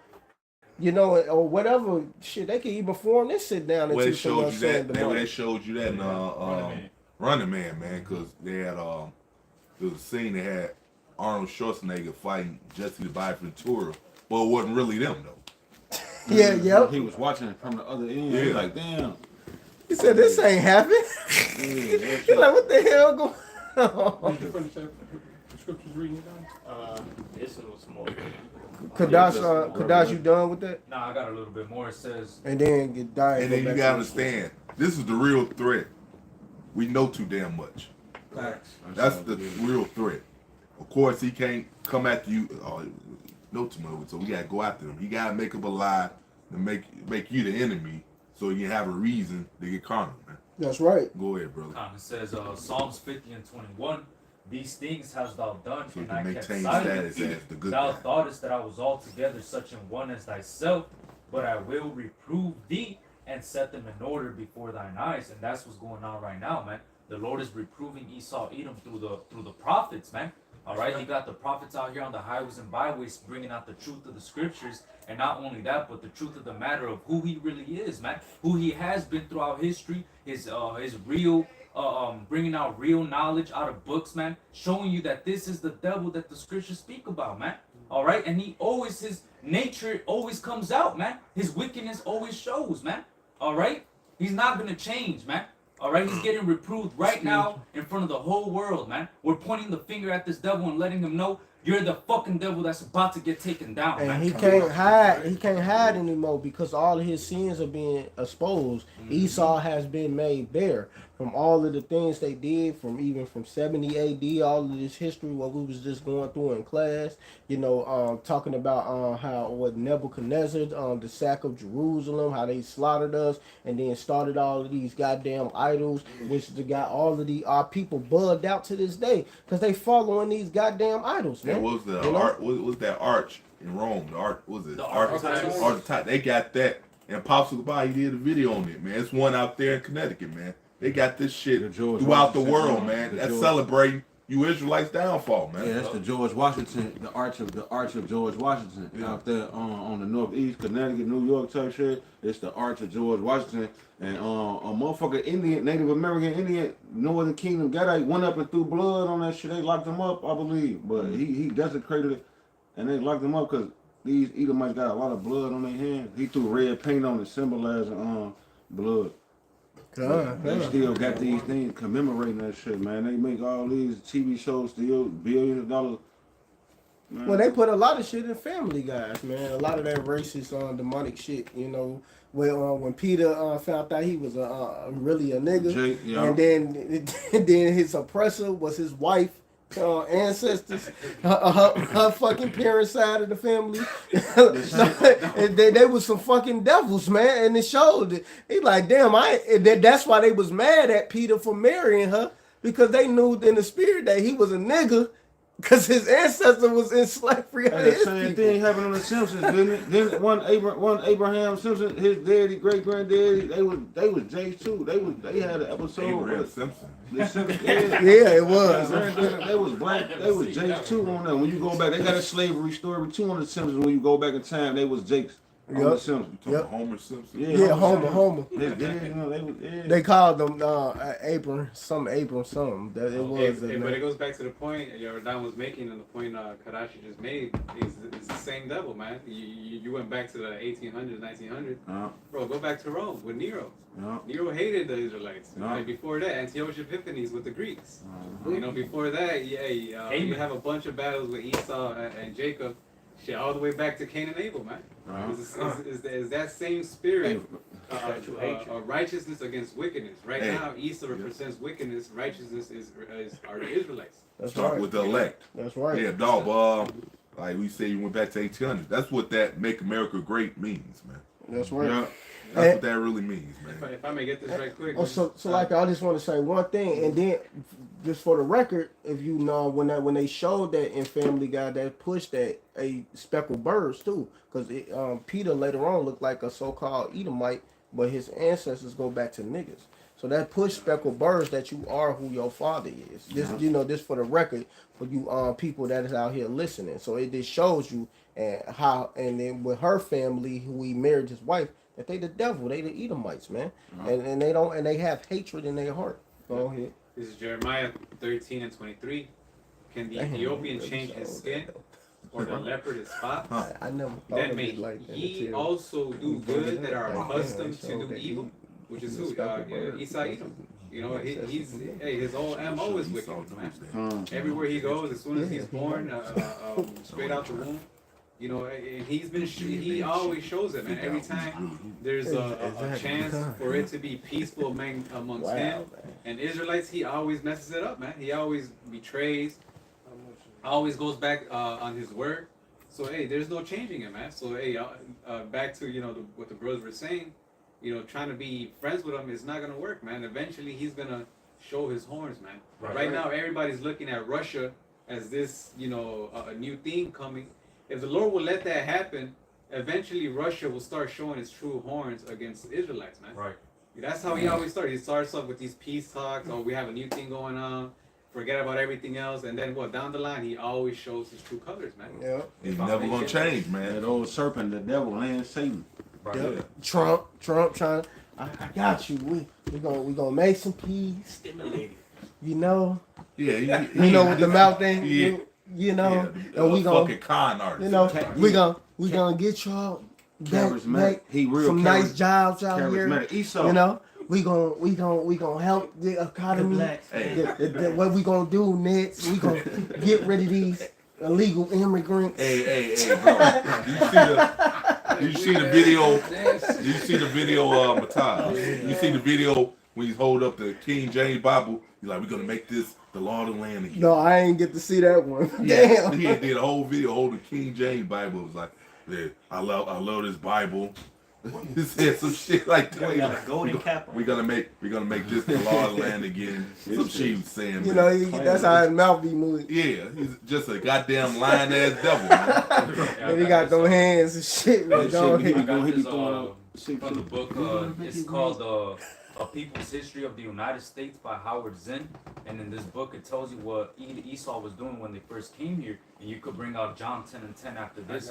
You know, or whatever shit, they can even form this sit down. Well, they showed you that. They showed you that in Running Man, man, because they had there was a scene they had Arnold Schwarzenegger fighting Jesse the Body Ventura, but it wasn't really them though. Yeah, yep. He was watching it from the other end. Yeah. He like, damn. He said, "This ain't happening." He's like, "What the hell going on?" Scriptures reading it down. This was more. Kadash, you done with that? Nah, I got a little bit more. It says, And then get died. And then you gotta understand, this is the real threat. We know too damn much. That's the real threat. Of course, he can't come after you. Know too much, so we gotta go after him. He gotta make up a lie to make you the enemy, so you have a reason to get carnal, man. That's right. Go ahead, brother. it says Psalms 50 and 21. These things hast thou done, So you and I can kept maintain silent. status as the good Thou guy. thoughtest that I was altogether such an one as thyself, but I will reprove thee and set them in order before thine eyes. And that's what's going on right now, man. The Lord is reproving Esau, Edom through the prophets, man. All right, he got the prophets out here on the highways and byways bringing out the truth of the scriptures, and not only that, but the truth of the matter of who he really is, man. Who he has been throughout history, his real. Bringing out real knowledge out of books, man, showing you that this is the devil that the scriptures speak about, man. All right, and his nature always comes out, man. His wickedness always shows, man. All right, he's not gonna change, man. All right, he's getting reproved right now in front of the whole world, man. We're pointing the finger at this devil and letting him know you're the fucking devil that's about to get taken down, And man. he can't hide. He can't hide anymore because all of his sins are being exposed. Esau has been made bare from all of the things they did, from 70 AD, all of this history, what we was just going through in class. You know, talking about how Nebuchadnezzar, the sack of Jerusalem, how they slaughtered us, and then started all of these goddamn idols, which got all of our people bugged out to this day because they following these goddamn idols, man. Yeah, what was the You know? art? What was that arch in Rome? The art was it? The Archetypes. Archetypes. They got that. And Apostle Goodbye, he did a video on it, man. It's one out there in Connecticut, man. They got this shit throughout the world, man. That's celebrating you Israelites' downfall, man. Yeah, that's the George Washington, the arch of George Washington out there on the northeast, Connecticut, New York type shit. It's the arch of George Washington, and a motherfucker Indian, Native American Indian, Northern Kingdom guy went up and threw blood on that shit. They locked him up, I believe, but he desecrated it, and they locked him up because these Edomites got a lot of blood on their hands. He threw red paint on it, symbolizing blood. They still got these things commemorating that shit, man. They make all these TV shows still billions of dollars Well, they put a lot of shit in Family Guys, man. A lot of that racist, demonic shit. You know, when Peter found out he was really a nigga, Jake, yeah. and then his oppressor was his wife. Ancestors, her fucking parents' side of the family, and they was some fucking devils, man. And it showed it. He like, damn, that's why they was mad at Peter for marrying her, because they knew in the spirit that he was a nigga, because his ancestor was in slavery. And the same thing happened on the Simpsons, didn't it? Then one Abraham Simpson, his daddy, great granddaddy, they was Jake's too. They had an episode. Abraham Simpson. The Simpsons, yeah. Yeah, it was. They was black. They was Jake's too on them. When you go back, they got a slavery story too on the Simpsons. When you go back in time, they was Jake's. On the Simpsons. Yep. Homer Simpson. Yeah, Homer. They did, you know, they was. Yeah. They called them Abram something. That it was. But it goes back to the point Jordan was making, and the point Karachi just made is the same devil, man. You went back to the 1800s, 1900s. Bro, go back to Rome with Nero. Nero hated the Israelites. Like before that, Antiochus Epiphanes with the Greeks. You know, before that, you have a bunch of battles with Esau and Jacob. Shit, all the way back to Cain and Abel, man. Is that same spirit righteousness against wickedness? Right now, Esau represents wickedness. Righteousness are the Israelites. That's Start right. with the elect. That's right. Yeah, dog. Like we say, you went back to 1800. That's what that "Make America Great" means, man. That's right. Yeah. That's what that really means, man. If I may get this right quick. So like I just want to say one thing, and then just for the record, if you know when they showed that in Family Guy, that pushed that a speckled birds too, because Peter later on looked like a so-called Edomite, but his ancestors go back to niggas. So that pushed speckled birds that you are who your father is. This this for the record for you people that is out here listening. So it just shows you how, and then with her family who he married his wife, that they the devil, they the Edomites, man, and they have hatred in their heart. Go ahead. This is Jeremiah 13:23. Can the Ethiopian change his skin, or the leopard his spots? I never thought Then of may it like that. ye also do good that are accustomed to do evil, which is who? Esau Edom. You know, his whole MO is wicked, man. Everywhere he goes, as soon as he's born, straight out the womb. You know, and he always shows it, man. Every time there's a chance for it to be peaceful amongst him and Israelites, he always messes it up, man. He always betrays, always goes back on his word. So, hey, there's no changing it, man. So, hey, back to, what the brothers were saying, trying to be friends with him is not going to work, man. Eventually, he's going to show his horns, man. Right now, everybody's looking at Russia as this, a new thing coming. If the Lord will let that happen, eventually Russia will start showing its true horns against the Israelites, man. Right. That's how he always starts. He starts off with these peace talks. Oh, we have a new thing going on. Forget about everything else. And then down the line, he always shows his true colors, man. Yeah. He's never gonna change, man. That old serpent, the devil, and Satan. Right. Yep. Trump trying. I got you. We gonna make some peace. Stimulated. You know. Yeah. You know with the mouth thing. Yeah. You know. Yeah, and we gonna fucking con artist. You know. We gonna get y'all Charismatic. He real some nice jobs out here. Charismatic. Esau. You know. We gonna help the economy. What we gonna do next? We gonna get rid of these illegal immigrants. Hey, bro. Do you see the video? Do you see the video, Matai? You see the video when you hold up the King James Bible? You're like, we're gonna make this the law of the land again. No, I ain't get to see that one. Yeah, Damn. he did a whole video holding King James Bible. It was like, yeah, I love this Bible. He said some shit like that. We got a golden cap. We're gonna make this the law of the land again. Some shit he was saying. You man. know, that's how his mouth be moving. Yeah, he's just a goddamn lying ass devil. Man. And he got them hands and shit. Man. I Go ahead. got this from the book. It's called A People's History of the United States by Howard Zinn. And in this book, it tells you what Esau was doing when they first came here. And you could bring out John 10:10 after this.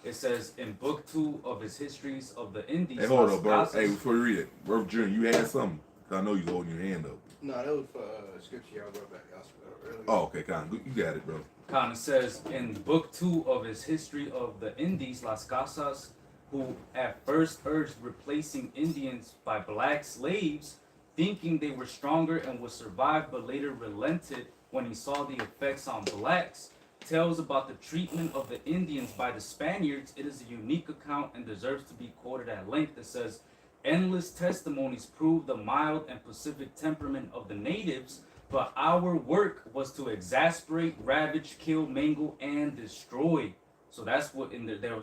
It says in book 2 of his histories of the Indies. Hey, hold up, bro. Hey, before you read it, Bro Jr., you had something. I know you was holding your hand up. No, that was for scripture y'all brought back earlier. Oh, okay, Con. You got it, bro. Con says in book 2 of his history of the Indies, Las Casas, who at first urged replacing Indians by black slaves, thinking they were stronger and would survive, but later relented when he saw the effects on blacks. tells about the treatment of the Indians by the Spaniards, it is a unique account and deserves to be quoted at length. It says, endless testimonies prove the mild and pacific temperament of the natives, but our work was to exasperate, ravage, kill, mangle, and destroy. So that's what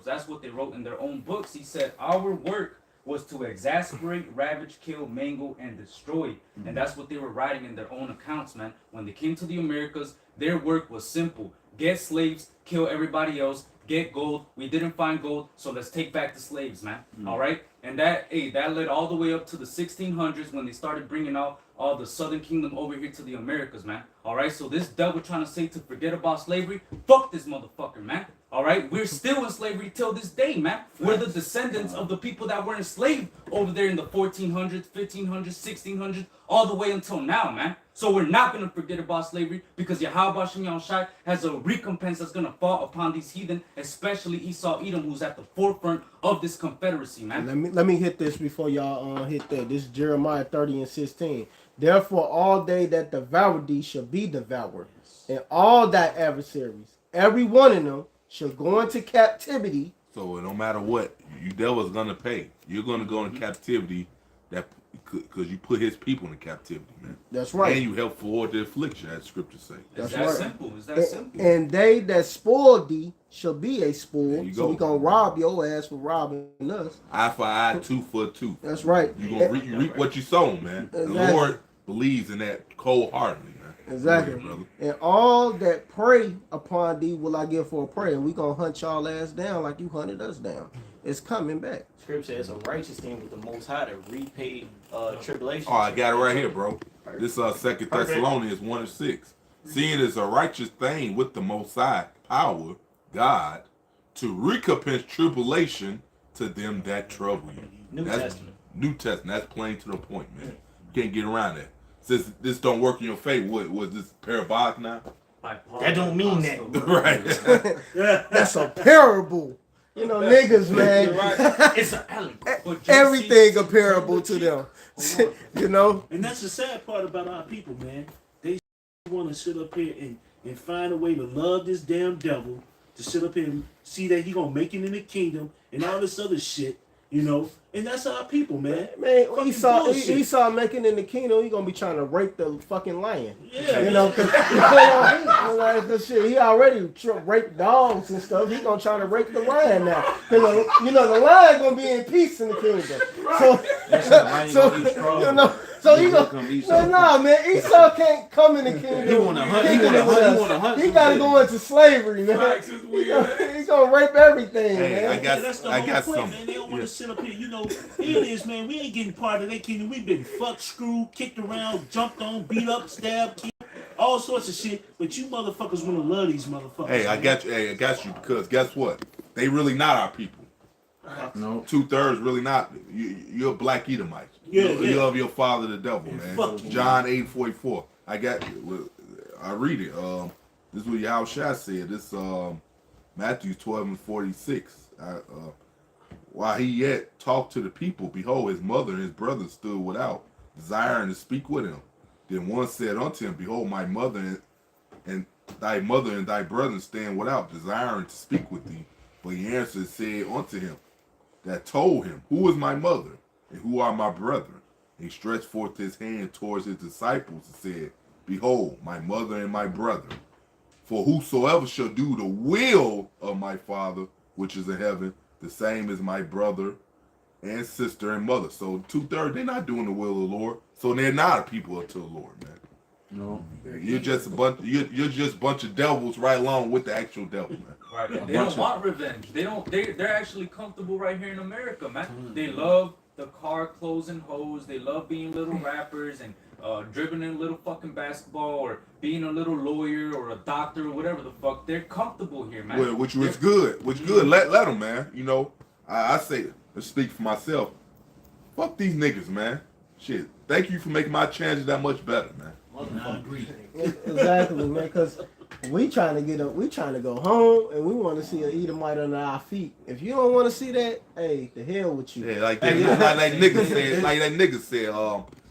that's what they wrote in their own books. He said, our work was to exasperate, ravage, kill, mangle, and destroy. And that's what they were writing in their own accounts, man. When they came to the Americas, their work was simple. Get slaves, kill everybody else, get gold. We didn't find gold, so let's take back the slaves, man. All right? And that led all the way up to the 1600s when they started bringing out all the Southern Kingdom over here to the Americas, man. All right? So this devil trying to say to forget about slavery, fuck this motherfucker, man. All right? We're still in slavery till this day, man. We're the descendants of the people that were enslaved over there in the 1400s, 1500s, 1600s, all the way until now, man. So we're not going to forget about slavery because Yahweh Shem Yahushai has a recompense that's going to fall upon these heathen, especially Esau Edom, who's at the forefront of this confederacy, man. Let me hit this before y'all hit that. This is Jeremiah 30:16. Therefore, all they that devour thee shall be devoured, and all thy adversaries, every one of them, shall go into captivity. So no matter what, you devil's gonna pay. You're gonna go into captivity, that because you put his people in captivity, man. That's right. And you help forward the affliction, as scripture say. It's That's that right. simple. It's that simple. And they that spoil thee shall be a spoil. you So go. we gonna rob your ass for robbing us. Eye for eye, tooth for tooth. That's right. You're gonna reap what you sow, man. The Exactly. Lord believes in that cold-heartedly, man. Exactly. Go ahead, brother. And all that prey upon thee will I give for a prey. And we gonna hunt y'all ass down like you hunted us down. It's coming back. Scripture says a righteous thing with the Most High to repay tribulation. Oh, I got it right here, bro. This 2 Thessalonians 1:6. Seeing it's a righteous thing with the Most High power, God, to recompense tribulation to them that trouble you. New Testament. New Testament. That's plain to the point, man. You can't get around that. Since this don't work in your favor, what was this parabolic now? That don't mean that. Right. That's a parable. You know, niggas, man. It's an allegory. Everything a parable to them. You know? And that's the sad part about our people, man. They want to sit up here and find a way to love this damn devil, to sit up here and see that he gonna make it in the kingdom and all this other shit, you know. And that's our people, man. Man, Fucking Esau bullshit. making in the kingdom, he gonna be trying to rape the fucking lion. Yeah, You know, cause like the shit, he already raped dogs and stuff. He gonna try to rape the lion now. Cause you know the lion gonna be in peace in the kingdom. So he gonna no, man. Esau can't come in the kingdom. He wanna hunt. He wanna hunt. He gotta go into slavery, man. He's gonna rape everything, Hey, man. I got that's the I whole got point, something. man. They don't want to sit up here. You know, here it is, man. We ain't getting part of their kingdom. We've been fucked, screwed, kicked around, jumped on, beat up, stabbed, killed, all sorts of shit. But you motherfuckers want to love these motherfuckers. Hey, I got you. Hey, I got you because guess what? They really not our people. No. 2/3 really not. You're a black Edomite. Yeah, you yeah. love your father, the devil, man. fuck you. John 8:44. I got you. I read it. This is what Yahushua said. This Matthew 12:46. While he yet talked to the people, behold, his mother and his brothers stood without, desiring to speak with him. Then one said unto him, behold, my mother and thy mother and thy brethren stand without, desiring to speak with thee. But he answered and said unto him, that told him, who is my mother, and who are my brethren? And he stretched forth his hand towards his disciples and said, behold, my mother and my brethren. For whosoever shall do the will of my Father, which is in heaven, the same is my brother and sister and mother. So 2/3, they're not doing the will of the Lord. So they're not a people unto the Lord, man. No. You're just a bunch. You're just a bunch of devils right along with the actual devil, man. Right. They don't want revenge. They don't. They're actually comfortable right here in America, man. They love the car clothes and hoes. They love being little rappers and dribbling a little fucking basketball or being a little lawyer or a doctor or whatever the fuck. They're comfortable here, man. Well, which was good. Which good. Let them, man. You know, I say, let's speak for myself. Fuck these niggas, man. Shit. Thank you for making my chances that much better, man. I agree. Exactly, man. Because we trying to go home, and we want to see an Edomite under our feet. If you don't want to see that, hey, the hell with you. Yeah, like that nigga said. Like that nigga said.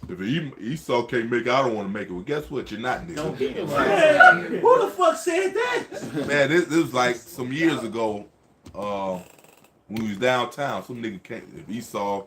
If Esau can't make it, I don't want to make it. Well, guess what? You're not, nigga. Don't get it Man, who the fuck said that? Man, this was like some years ago. When we was downtown, some nigga came. If Esau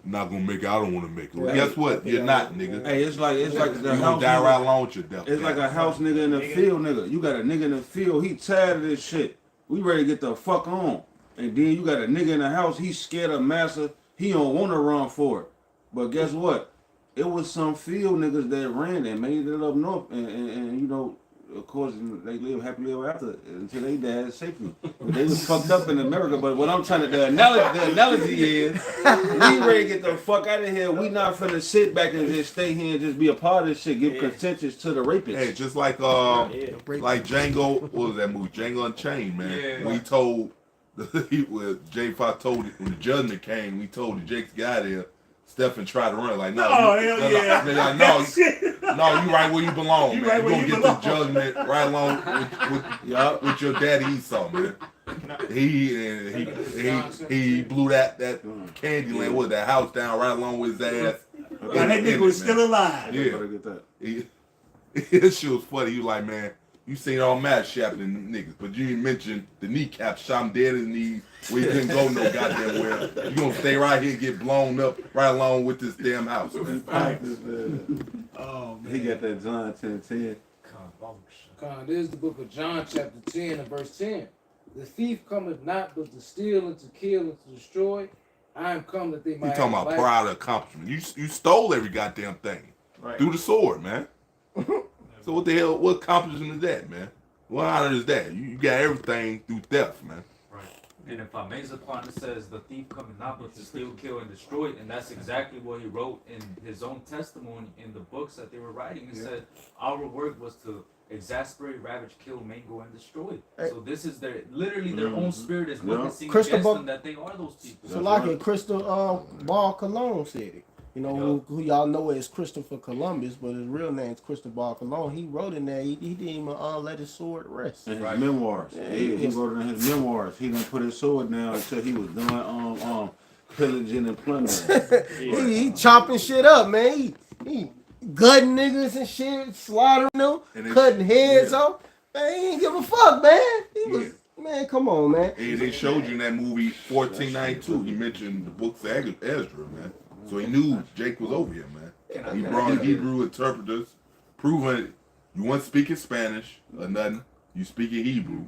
not gonna make it, I don't want to make it. Well, guess what? You're not, nigga. Hey, it's like the You house. gonna die right along with your death. It's like a house nigga in the field, nigga. You got a nigga in the field, he tired of this shit. We ready to get the fuck on. And then you got a nigga in the house, he scared of massa, he don't want to run for it. But guess what? It was some field niggas that ran and made it up north. And you know, of course, they live happily ever after until they died safely. They was fucked up in America. But what I'm trying to, the analogy is, we ready to get the fuck out of here. We not finna sit back and just stay here and just be a part of this shit. Give consensus to the rapists. Hey, just like Django, what was that movie? Django Unchained, man. Yeah. We told Jay Fox told it when the judgment came. We told the Jake's guy there. Stephen tried to run like no. Oh, hell yeah. Like, no, you right where you belong, man. right You where gonna you get belong. the judgment right along with your daddy Esau, man. He blew that Candyland, what, that house down right along with his ass. And that nigga was still alive. Yeah. Get that. This shit was funny. He was like, man, you seen all mad shit happening to niggas, but you didn't mention the kneecap shot him dead in the knees where he couldn't go no goddamn where. You gonna stay right here and get blown up right along with this damn house, man. Oh, man. He got that John 10:10. Con, this is the book of John, chapter 10 and verse 10. The thief cometh not but to steal and to kill and to destroy. I am come that they might You talking have about life. pride of accomplishment. You stole every goddamn thing through the sword, man. So what the hell, what accomplishment is that, man? What honor is that? You got everything through theft, man. Right. And if I may upon it says the thief cometh not but to steal, kill, and destroy, and that's exactly what he wrote in his own testimony in the books that they were writing. He said our work was to exasperate, ravage, kill, mangle, and destroy. So this is their their own spirit is witnessing against them that they are those people. So like Crystal Ball Cologne said it. You know, who y'all know as Christopher Columbus, but his real name's Cristobal Colon. He wrote in there, he didn't even let his sword rest. In his memoirs. Yeah, he wrote it in his memoirs. He didn't put his sword down until he was done pillaging and plundering. he chopping shit up, man. He gutting niggas and shit, slaughtering them, cutting heads off. Man, he didn't give a fuck, man. He was, man, come on, man. Hey, they showed you in that movie 1492. He mentioned the books of Ezra, man. So he knew Jake was over here, man. He brought Hebrew interpreters, proving you weren't speaking Spanish or nothing. You speaking Hebrew.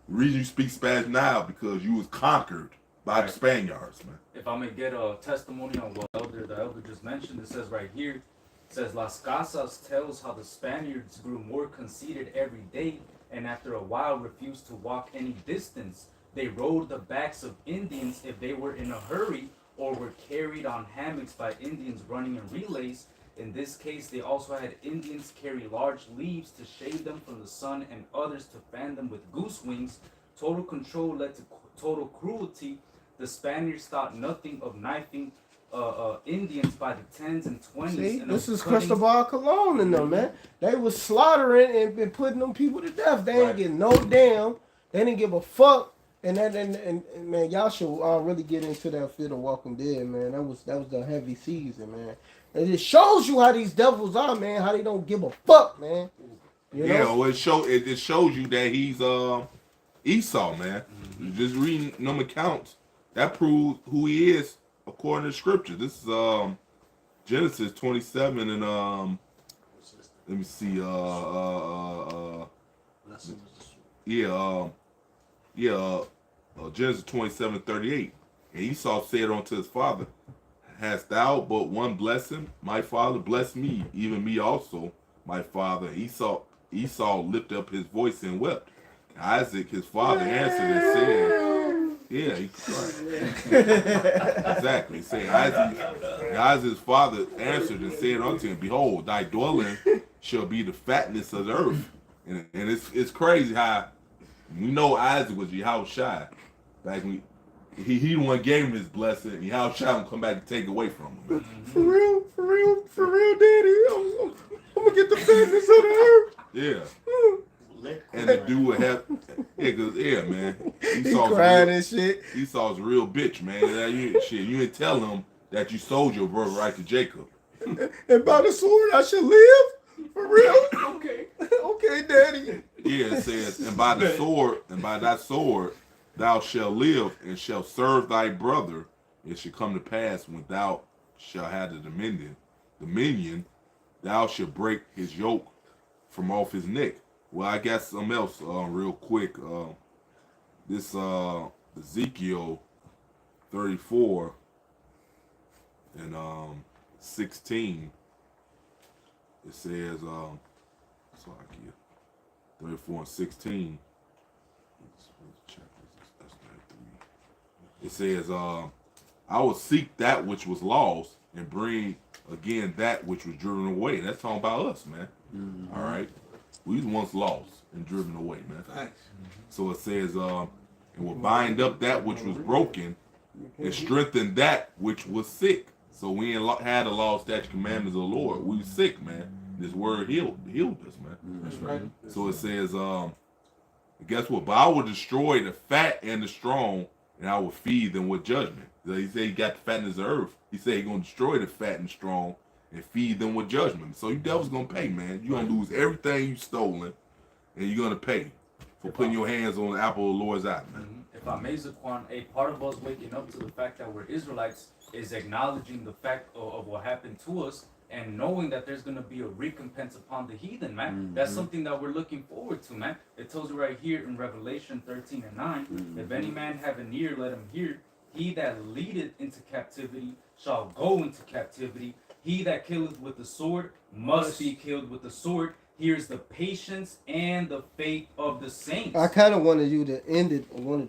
The reason you speak Spanish now because you was conquered by the Spaniards, man. If I may get a testimony on what the elder just mentioned, it says right here, it says Las Casas tells how the Spaniards grew more conceited every day, and after a while refused to walk any distance. They rode the backs of Indians if they were in a hurry, or were carried on hammocks by Indians running in relays. In this case, they also had Indians carry large leaves to shade them from the sun and others to fan them with goose wings. Total control led to total cruelty. The Spaniards thought nothing of knifing Indians by the 10s and 20s. See, and this is cutting. Cristobal Colon and them, man. They was slaughtering and putting them people to death. They ain't getting no damn. They didn't give a fuck. And man, y'all should really get into that Fear the Walking Dead, man. That was the heavy season, man. And it shows you how these devils are, man. How they don't give a fuck, man. You know? Well, it shows you that he's Esau, man. Just reading them accounts, that proves who he is according to Scripture. This is Genesis 27 and let me see Genesis 27:38. And Esau said unto his father, hast thou but one blessing? My father, bless me, even me also, my father. Esau lifted up his voice and wept. Isaac, his father, answered and said, he cried. Exactly. Saying Isaac's father answered and said unto him, behold, thy dwelling shall be the fatness of the earth. And it's crazy how we know Isaac was Yahushua. Like he the one gave him his blessing, and Yahushua will come back and take it away from him. For real, daddy. I'm gonna get the fatness of the earth. Yeah. And the dude would have, man. He crying and shit. Esau's a real bitch, man. You didn't tell him that you sold your birthright to Jacob. And by the sword I shall live. For real? Okay. Okay, Daddy. Yeah, it says, and by the sword, and by that sword, thou shalt live and shalt serve thy brother. It shall come to pass when thou shalt have the dominion, thou shalt break his yoke from off his neck. Well, I got something else real quick. This Ezekiel 34 and 16. It says, so I get 34 and 16. It says, I will seek that which was lost and bring again that which was driven away. That's talking about us, man. All right. We was once lost and driven away, man. So it says, and will bind up that which was broken and strengthen that which was sick. So we ain't had the law, statute, commandments of the Lord. We was sick, man. This word healed us, man. That's right. So it says, guess what? But I will destroy the fat and the strong, and I will feed them with judgment. He said he got the fatness of the earth. He said he's going to destroy the fat and strong and feed them with judgment. So you devil's going to pay, man. You're going to lose everything you've stolen, and you're going to pay for putting your hands on the apple of the Lord's eye, man. If I may, Zaquan, a part of us waking up to the fact that we're Israelites is acknowledging the fact of what happened to us and knowing that there's going to be a recompense upon the heathen, man. That's something that we're looking forward to, man. It tells you right here in Revelation 13 and 9, if any man have an ear, let him hear. He that leadeth into captivity shall go into captivity. He that killeth with the sword must be killed with the sword. Here's the patience and the faith of the saints. I kind of wanted to end it on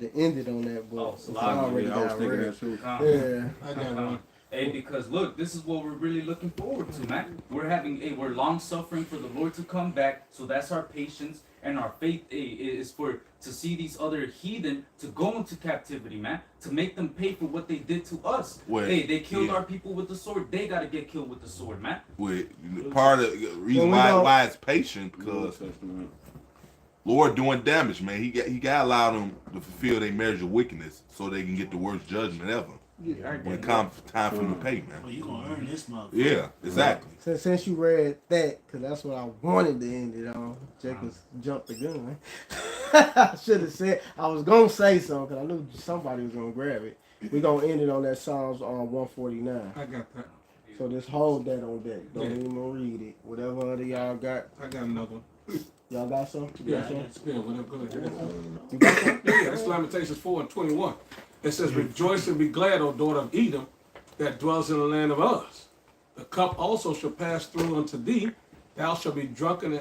that, but it's already I was got thinking read. that too. Yeah. I got one. Hey, because look, this is what we're really looking forward to, man. We're long suffering for the Lord to come back, so that's our patience and our faith is to see these other heathen to go into captivity, man, to make them pay for what they did to us. They killed our people with the sword. They gotta get killed with the sword, man. Part of the reason why it's patient because Lord doing damage, man. He got to allow them to fulfill their measure of wickedness so they can get the worst judgment ever. When it comes time for them to pay, man. Well, you gonna earn this motherfucker. Yeah, exactly. Since you read that, because that's what I wanted to end it on, Jacobs jumped the gun. I should have said, I was going to say something because I knew somebody was going to grab it. We're going to end it on that Psalms 149. I got that. So just hold that on deck. Don't even read it. Whatever other y'all got. I got another one. Y'all got some? Yeah, whatever. Go ahead. You got some? Yeah, that's Lamentations 4 and 21. It says, rejoice and be glad, O daughter of Edom, that dwells in the land of Uz. The cup also shall pass through unto thee. Thou shalt be drunken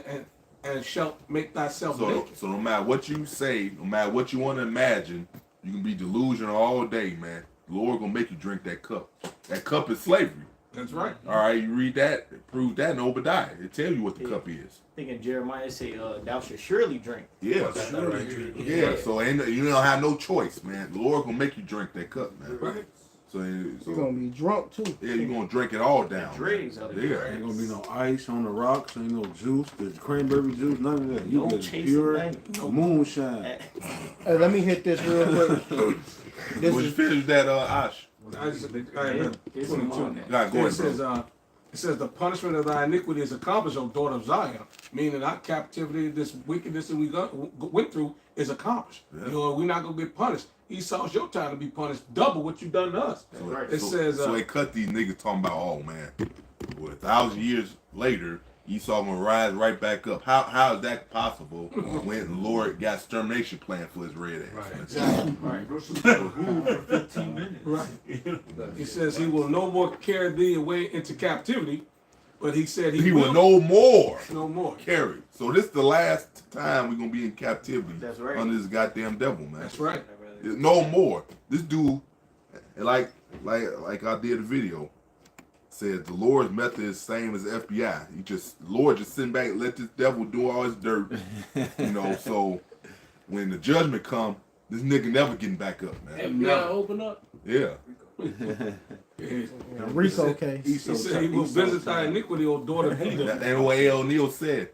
and shalt make thyself naked. So no matter what you say, no matter what you want to imagine, you can be delusional all day, man. The Lord gonna make you drink that cup. That cup is slavery. That's right. All right, you read that, it proves that in Obadiah. It tell you what the cup is. I think in Jeremiah it say, thou shalt surely drink. Yeah, yeah. So you don't have no choice, man. The Lord gonna make you drink that cup, man. Right. So You're going to be drunk too. yeah, you're gonna drink it all down. Dregs out of Yeah. Ain't gonna be no ice on the rocks, ain't no juice, the cranberry juice, none of that. You No get chasing pure nothing. moonshine. Hey, let me hit this real quick. This Would you is finish that, Ash? I just, I read 22. Nah, go It ahead, bro. says, it says, the punishment of thy iniquity is accomplished, O daughter of Zion. Meaning our captivity, this wickedness that we went through is accomplished. Yeah. You know, we're not going to get punished. Esau's your time to be punished double what you done to us. It says, so they cut these niggas talking about, oh man, well, 1,000 years later, Esau gonna rise right back up. How is that possible when the Lord got extermination plan for his red ass? Right, man? exactly. For 15 minutes. Right. He says he will no more carry thee away into captivity, but he said He will no more no more. carry. So this is the last time we're gonna be in captivity That's right. under this goddamn devil, man. That's right. No more. This dude, like I did a video, said the Lord's method is same as the FBI. Lord just sitting back and let this devil do all his dirt. You know, so when the judgment come, this nigga never getting back up, man. FBI open up. Yeah. Rico case. He said he will visit thy iniquity, O daughter of Edom. And what A.L. Neal said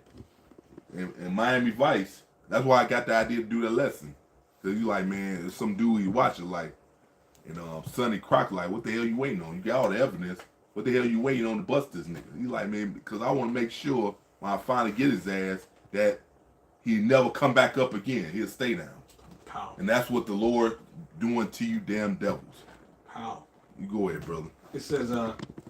in Miami Vice, that's why I got the idea to do that lesson. Cause you like, man, there's some dude you watching like, Sonny Croc, like, what the hell you waiting on? You got all the evidence. what the hell you waiting on to bust this nigga? He's like, man, because I want to make sure when I finally get his ass that he never come back up again. He'll stay down. Pow. And that's what the Lord doing to you damn devils. Pow. You go ahead, brother. It says,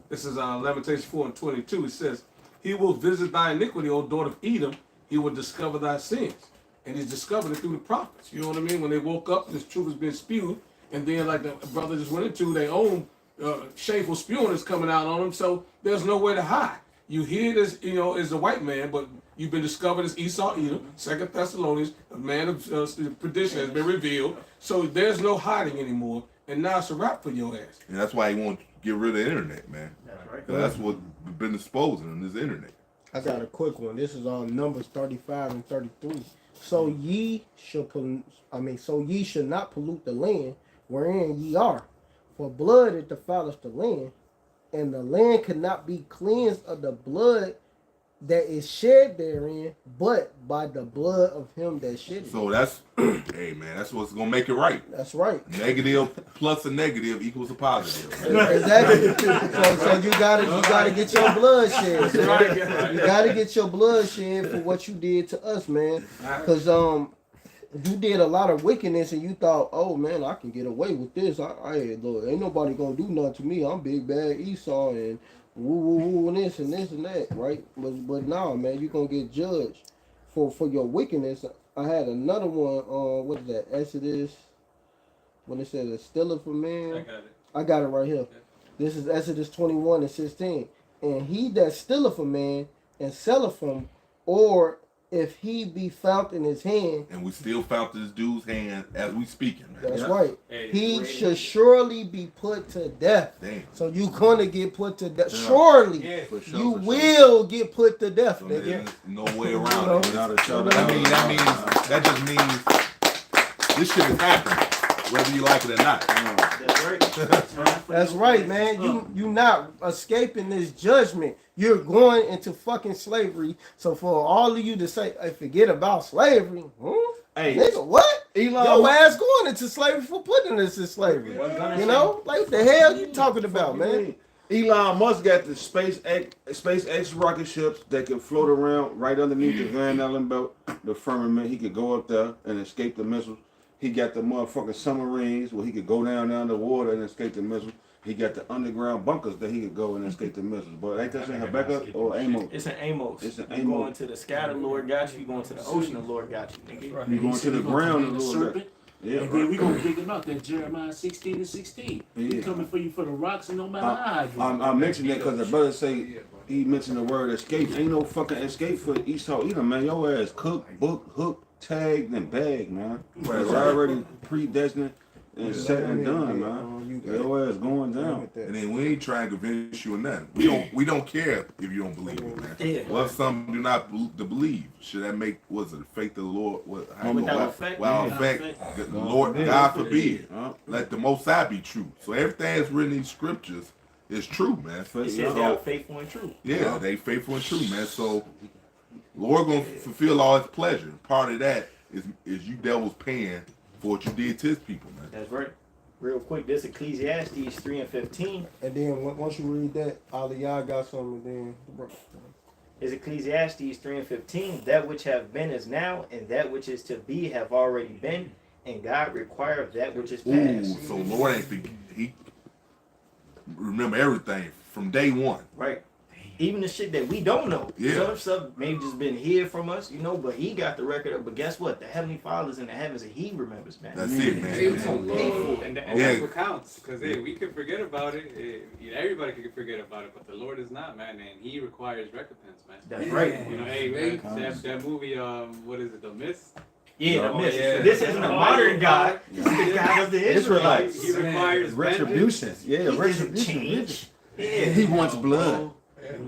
this is Lamentations 4:22. It says, he will visit thy iniquity, O daughter of Edom. He will discover thy sins. And he's discovered it through the prophets. You know what I mean? When they woke up, this truth has been spewed. And then, like the brother just went into, their own shameful spewing is coming out on them. So there's no way to hide. You hear this, you know, as a white man, but you've been discovered as Esau Edom. 2 Thessalonians, a man of perdition has been revealed. So there's no hiding anymore. And now it's a wrap for your ass. And that's why he won't get rid of the internet, man. That's right. 'Cause that's what we've been exposing on this internet. I got a quick one. This is on Numbers 35 and 33. So ye should not pollute the land wherein ye are, for blood it defileth the land, and the land cannot be cleansed of the blood that is shed therein, but by the blood of him that shed it. So that's, hey man, that's what's gonna make it right. That's right. Negative plus a negative equals a positive. Exactly. So you gotta get your blood shed. You gotta get your blood shed for what you did to us, man. Cause you did a lot of wickedness and you thought, oh man, I can get away with this. Lord, ain't nobody gonna do nothing to me. I'm big bad Esau and woo and this and that, right? But no, man, you gonna get judged for your wickedness. I had another one. What is that? Exodus. When it says a stealer for man. I got it. I got it right here. This is Exodus 21 and 16. And he that stealeth a man and selleth him, or if he be found in his hand, And we still found this dude's hand as we speaking, man. that's right. Hey, He great. should surely be put to death. Damn. So you gonna get put to death. Surely Yeah. For sure, you for sure. will get put to death, So nigga. there's no way around it. Without a shadow That just means this shit is happening, whether you like it or not. That's right. That's right, man. You not escaping this judgment. You're going into fucking slavery. So for all of you to say, hey, forget about slavery, Hey, nigga, what? Elon Your Musk- ass going into slavery for putting us in slavery. You know, like what the hell you talking about, man? Elon Musk got the SpaceX rocket ships that can float around right underneath the Van Allen belt, the firmament. He could go up there and escape the missiles. He got the motherfucking submarines where he could go down the water and escape the missiles. He got the underground bunkers that he could go and escape the missiles. But ain't that in Habakkuk or Amos? It's an Amos. It's an You Amos. going to the sky, the Lord got you. You going to the ocean, the Lord got you, nigga. You going to the ground a little bit. Serpent, Yeah, and then we gonna dig him out. That Jeremiah 16 and 16. We Yeah. coming for you for the rocks, and no matter how. I mentioned that because the brother say he mentioned the word escape. Ain't no fucking escape for Esau either, man. Your ass cooked, booked, hooked, tagged, and bagged, man. It's already predestined and set and done, man. Your ass going down. And then we ain't trying to convince you of nothing. We don't care if you don't believe it, man. Yeah. Well, if some do not believe, should that make faith of the Lord? Without effect? Without Yeah. effect, the Lord, God forbid. Huh? Let the Most High be true. So everything that's written in these scriptures is true, man. It says they are faithful and true. Yeah, they faithful and true, man. So Lord gonna fulfill all His pleasure. Part of that is you devils paying for what you did to His people, man. That's right. Real quick, this Ecclesiastes 3 and 15. And then once you read that, Aliyah got something. Then Is Ecclesiastes 3 and 15. That which have been is now, and that which is to be have already been, and God requireth that which is past. Ooh, so Lord He remember everything from day one. Right. Even the shit that we don't know. Yeah. Some stuff maybe just been hid from us, you know, but he got the record of, but guess what? The Heavenly Father's in the heavens and he remembers, man. That's it, man. Hey, and Yeah. that's what counts. Because hey, we could forget about it. Everybody could forget about it, but the Lord is not, man. And He requires recompense, man. That's right. You know, hey, man, that movie, what is it, The Mist? Yeah, Oh, the myth. yeah. This isn't a modern God. This is the God of the Israelites. He requires Retribution. Yeah, He doesn't retribution. change. Yeah. He wants blood.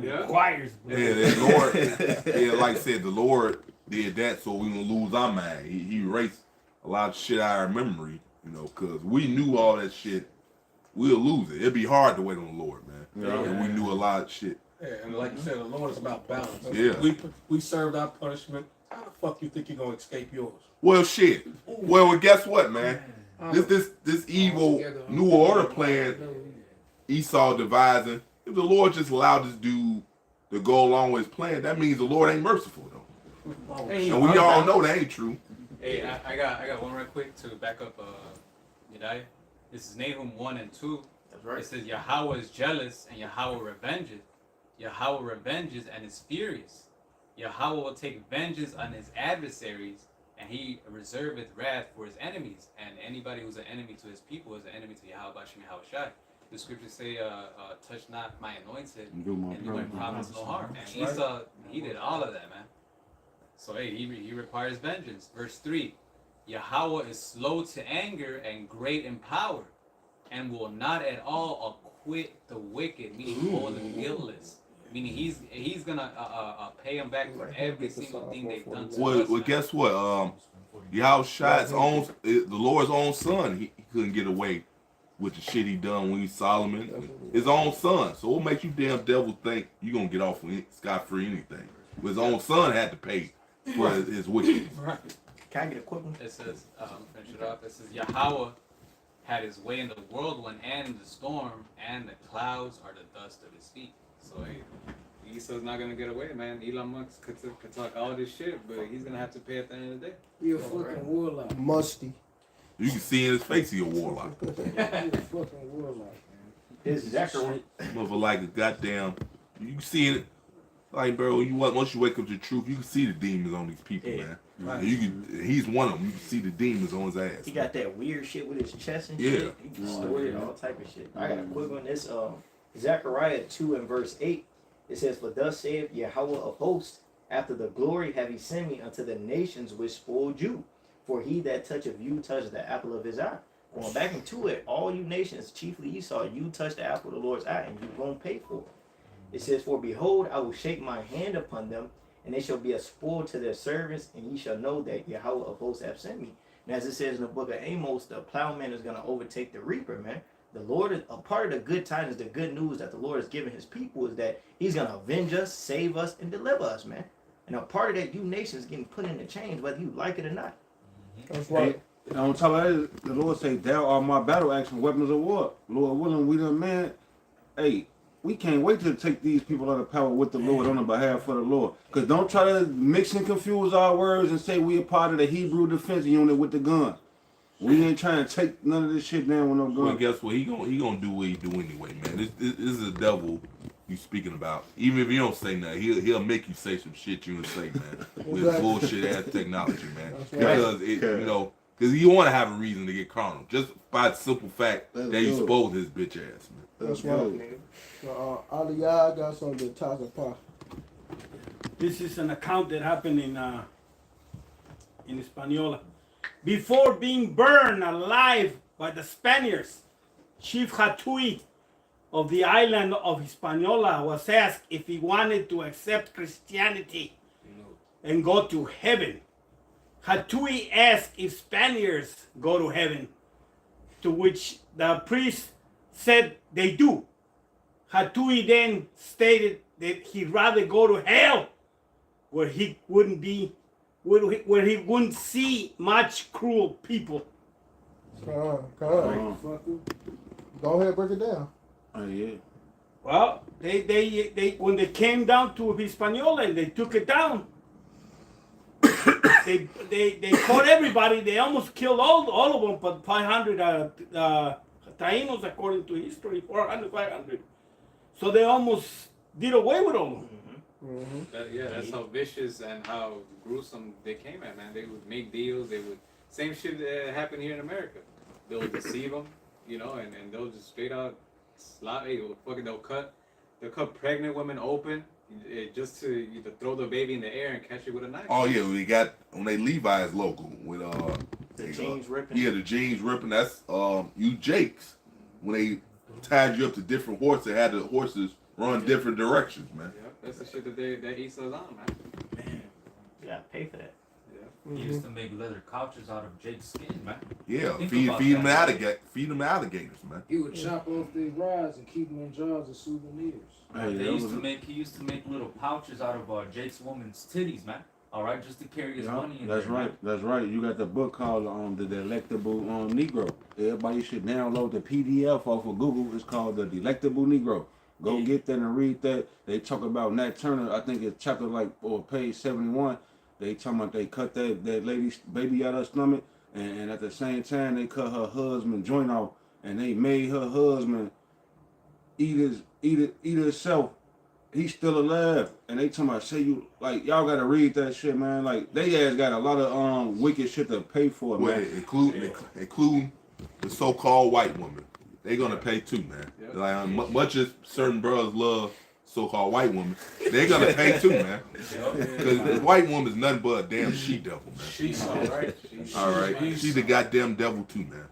Yeah. Requires. Yeah, the Lord. Yeah, like I said, the Lord did that so we don't lose our mind. He erased a lot of shit out of our memory, you know, because we knew all that shit. We'll lose it. It'd be hard to wait on the Lord, man. Yeah. And we knew a lot of shit. Yeah, and like you said, the Lord is about balance. Yeah. We served our punishment. How the fuck you think you're gonna escape yours? Well, shit. Well, guess what, man? This evil new order plan Esau devising if the Lord just allowed this dude to go along with his plan, that means the Lord ain't merciful though. Hey, And we all know that ain't true. Hey, I got one real quick to back up Yediah. This is Nahum 1 and 2. That's right. It says Yahweh is jealous and Yahweh revenges. Yahweh revenges and is furious. Yahweh will take vengeance on his adversaries, and he reserveth wrath for his enemies. And anybody who's an enemy to his people is an enemy to Yahweh Bashim Yahushai. The scriptures say, touch not my anointed, and do my promise no harm. And Esau, he did all of that, man. So hey, he requires vengeance. Verse 3, Yahweh is slow to anger and great in power, and will not at all acquit the wicked, meaning hold them guiltless. Meaning he's gonna pay them back for every single thing they've done to us. Well, guess what? Yahushua's own, the Lord's own son, he couldn't get away with the shit he done when he's Solomon, his own son. So what makes you damn devil think you gonna get off scot free anything? Well, his own son had to pay for his wickedness. Can I get a quick one? It says, finish it off. It says Yahweh had his way in the whirlwind and in the storm, and the clouds are the dust of his feet. So hey, Esau's not gonna get away, man. Elon Musk could talk all this shit, but he's gonna have to pay at the end of the day. He a fucking warlock. Musty. You can see in his face he a warlock. He a fucking warlock, man. His Zechariah. Mother like a goddamn. You can see it. Like, bro, once you wake up to the truth, you can see the demons on these people, man. Right. And you can, he's one of them. You can see the demons on his ass. He got that weird shit with his chest and Yeah. shit. He distorted all type of shit. I got a quick one. This Zechariah 2 and verse 8. It says, "For thus saith Yahweh of hosts, after the glory have he sent me unto the nations which spoiled you. For he that toucheth you touched the apple of his eye." Going back into it, all you nations, chiefly Esau, you touched the apple of the Lord's eye, and you gonna pay for it. It says, "For behold, I will shake my hand upon them, and they shall be a spoil to their servants, and ye shall know that Yahweh of hosts have sent me." And as it says in the book of Amos, the plowman is gonna overtake the reaper, man. The Lord is a part of the good tidings, the good news that the Lord has given his people is that he's gonna avenge us, save us, and deliver us, man. And a part of that, you nations getting put in the chains, whether you like it or not. That's right. And on top of that, the Lord say, "Thou art my battle action, weapons of war." Lord willing, we done, man. Hey, we can't wait to take these people out of power with the Lord on the behalf of the Lord. Because don't try to mix and confuse our words and say we a part of the Hebrew defense unit with the gun. We ain't trying to take none of this shit down with no gun. Well, guess what? He gonna do what he do anyway, man. This is the devil you speaking about. Even if you don't say nothing, he'll make you say some shit you don't say, man. With bullshit ass technology, man. Because because you want to have a reason to get carnal, just by the simple fact that you exposed his bitch ass, man. That's right. So, Aliyah, I got something to talk about. This is an account that happened in Hispaniola. Before being burned alive by the Spaniards, Chief Hatui of the island of Hispaniola was asked if he wanted to accept Christianity and go to heaven. Hatui asked if Spaniards go to heaven, to which the priest said they do. Hatui then stated that he'd rather go to hell, where he wouldn't see much cruel people. Come on. Go ahead, break it down. Oh yeah. Well, they when they came down to Hispaniola and they took it down, they caught everybody. They almost killed all of them, but 500 Taínos, according to history, 400, 500. So they almost did away with all of them. That's how vicious and how gruesome they came at, man. They would make deals. They would same shit that happened here in America. They would deceive them, and they'll just straight out slap. They'll cut pregnant women open just to throw the baby in the air and catch it with a knife. Oh yeah, we got on they Levi's logo with the jeans ripping. Yeah, the jeans ripping. That's you Jakes when they tied you up to different horses. They had the horses run different directions, man. Yeah, that's the shit that Esau's on, man. You gotta pay for that. He used to make leather couches out of Jake's skin, man. Yeah, Think feed about them that. feed them alligators, man. He would chop off their rods and keep them in jars as souvenirs. Hey, He used to make little pouches out of Jake's woman's titties, man. All right, just to carry his money in that's there, right. man. That's right. You got the book called The Delectable Negro. Everybody should download the PDF off of Google. It's called The Delectable Negro. Go get that and read that. They talk about Nat Turner. I think it's chapter or page 71. They talking about they cut that lady's baby out of her stomach, and at the same time they cut her husband joint off, and they made her husband eat himself. He's still alive, and they talking about say you like y'all gotta read that shit, man. Like they ass got a lot of wicked shit to pay for, Well, man. including the so-called white woman. They gonna pay too, man. Like much as certain brothers love so-called white women, they're gonna pay too, man. Because the white woman is nothing but a damn she devil, man. She's all right. All right, she's the goddamn devil too, man.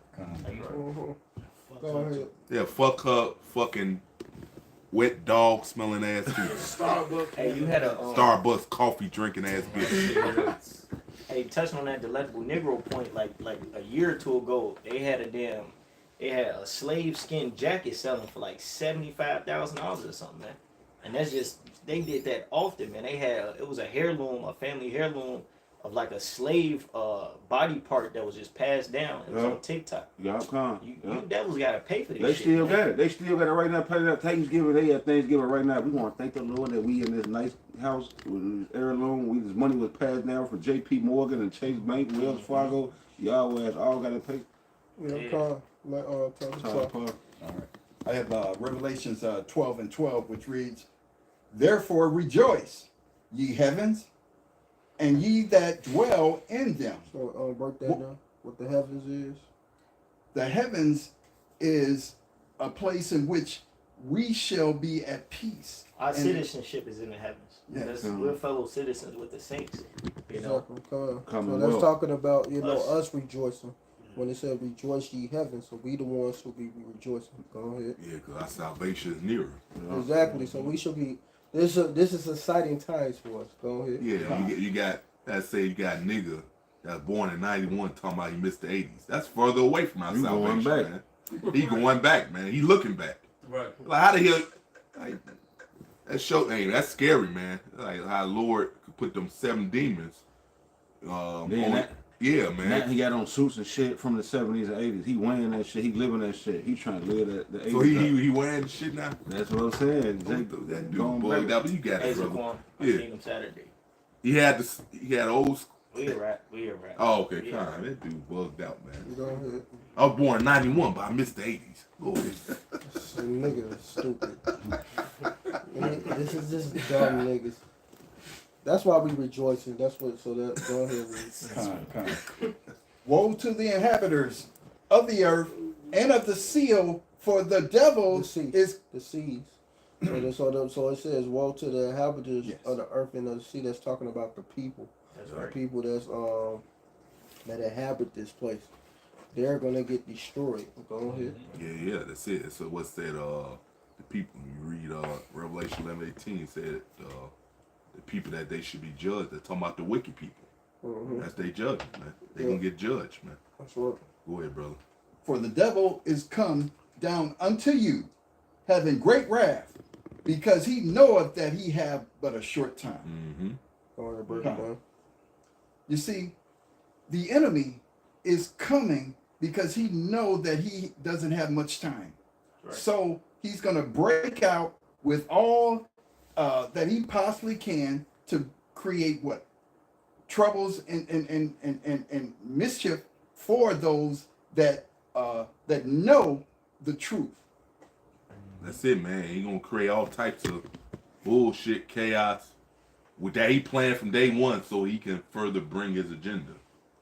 Go ahead. Yeah, fuck her, fucking wet dog smelling ass too. Starbucks. Hey, you had a Starbucks coffee drinking ass bitch. Hey, touching on that delectable Negro point, like a year or two ago, they had a slave skin jacket selling for like $75,000 or something, man. And that's just they did that often, man. They had it was a heirloom, a family heirloom of like a slave body part that was just passed down. It was on TikTok. Y'all come. You devils gotta pay for this. They shit, still man. got it. They still got it right now. Pay that Thanksgiving. They have Thanksgiving right now. We want to thank the Lord that we in this nice house with this heirloom. This money was passed down from J.P. Morgan and Chase Bank, Wells Fargo. Y'all ass all got to pay. All right. I have Revelations 12:12, which reads, "Therefore rejoice, ye heavens, and ye that dwell in them." So break that down. What the heavens is? The heavens is a place in which we shall be at peace. Our And- citizenship is in the heavens. Yes. We're fellow citizens with the saints. You know. So Commonwealth. that's talking about Us. us rejoicing. When it said rejoice ye heaven, so we the ones who be rejoicing. Go ahead. Yeah, because our salvation is nearer. Exactly. So we should be. This is exciting times for us. Go ahead. Yeah, you got. Let's say you got a nigga that's born in '91 talking about he missed the '80s. That's further away from our You salvation, going back. man. He going back, man. He looking back. Right. Like how the hell? Like, that show, hey, that's scary, man. Like how Lord could put them 7 demons. Yeah, man. Now he got on suits and shit from the 70s and 80s. He wearing that shit. He living that shit. He trying to live the 80s. So he wearing the shit now. That's what I'm saying. That dude going bugged back. out. You got Hey, it, brother. Zaquan, I Yeah. seen him Saturday. He had old. We a rap. Oh, okay, Yeah. fine. That dude bugged out, man. Go ahead. I was born in '91, but I missed the '80s. Go ahead. Some niggas stupid. This is just dumb niggas. That's why we rejoicing. That's what. So that go ahead. Woe to the inhabitants of the earth and of the seal, for the devil The sea. is The seas. So it says, "Woe to the inhabitants Yes. of the earth and of the sea." That's talking about the people. That's The right. people that inhabit this place. They're gonna get destroyed. Go ahead. Yeah, that's it. So what's that? The people. You read Revelation 11:18 said the people that they should be judged. They're talking about the wicked people. Mhm. That's their judgment, man. They Yeah. gonna get judged, man. That's right. Go ahead, brother. For the devil is come down unto you, having great wrath, because he knoweth that he have but a short time. Mm-hmm. Go ahead, break it Huh. down. You see, the enemy is coming because he know that he doesn't have much time. Right. So he's going to break out with all that he possibly can to create what? Troubles and mischief for those that know the truth. That's it, man. He gonna create all types of bullshit, chaos, with that he planned from day one, so he can further bring his agenda.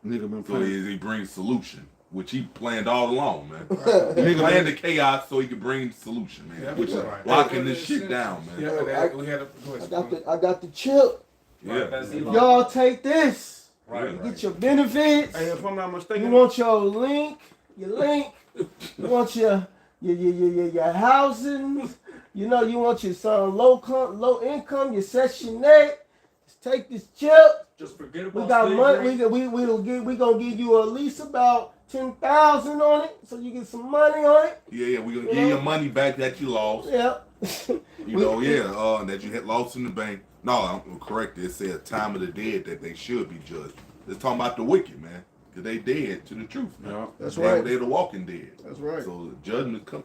Nigga been So playing. he brings solution, which he planned all along, man. Nigga He planned the been, chaos so he could bring the solution, man. Yeah, Which is right. locking this shit down, man. Yeah, I- we had a I got the chip. Yeah. That's Elon. Y'all take this. Right. Get your benefits. hey, if I'm not You mistaken, want your link. You want your housing. You know, you want your low income, your Section 8. Just take this chip. Just forget about We got slavery. money. We gonna give you at least about 10,000 on it, so you get some money on it. Yeah, we gonna give you your money back that you lost. Yeah. You know, that you had lost in the bank. No, I'm correct. It said time of the dead that they should be judged. They're talking about the wicked, man. Because they dead to the truth, man. Yeah. That's They're the walking dead. That's right. So the judgment comes.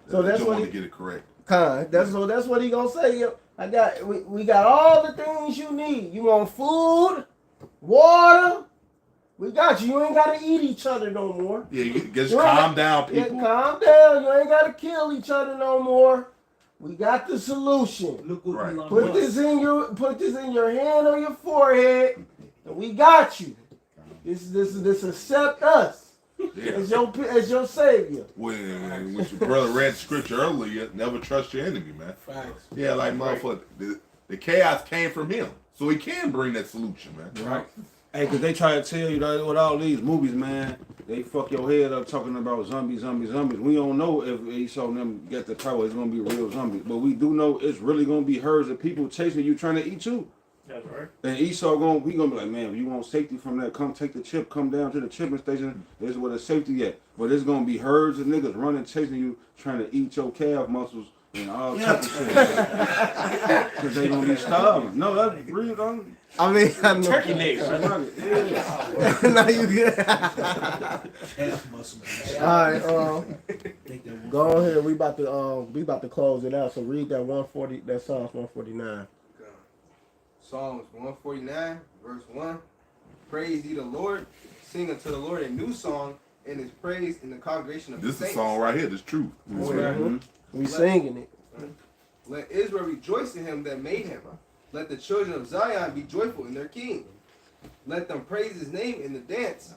So that's you what want he- to get it correct. That's what he gonna say. We got all the things you need. You want food, water. We got you. You ain't gotta eat each other no more. Yeah, just calm down, people. Yeah, calm down. You ain't gotta kill each other no more. We got the solution. Look what Right. Elon Put Musk- this in your hand on your forehead, and we got you. This accept us Yeah. as your savior. When your brother read scripture earlier, never trust your enemy, man. Facts. Yeah, like motherfucker, the chaos came from him, so he can bring that solution, man. Right. Hey, cause they try to tell you that with all these movies, man, they fuck your head up talking about zombies. We don't know if Esau and them get the power, it's gonna be real zombies. But we do know it's really gonna be herds of people chasing you, trying to eat you. That's right. And Esau gonna be like, man, if you want safety from that, come take the chip, come down to the chipping station. This is where the safety at. But it's gonna be herds of niggas running, chasing you, trying to eat your calf muscles and all types of shit. Cause they gonna be starving. No, that's real, though. I mean, I know. Turkey legs. Now you get. Half muscle. All right, Think that go ahead. We about to close it out. So read that 140. That Psalms 149. Psalms 149, verse 1. Praise ye the Lord. Sing unto the Lord a new song, and his praise in the congregation of This the is a saints. song right here. This truth. We singing it. Let Israel rejoice in him that made him. Let the children of Zion be joyful in their king. Let them praise his name in the dance.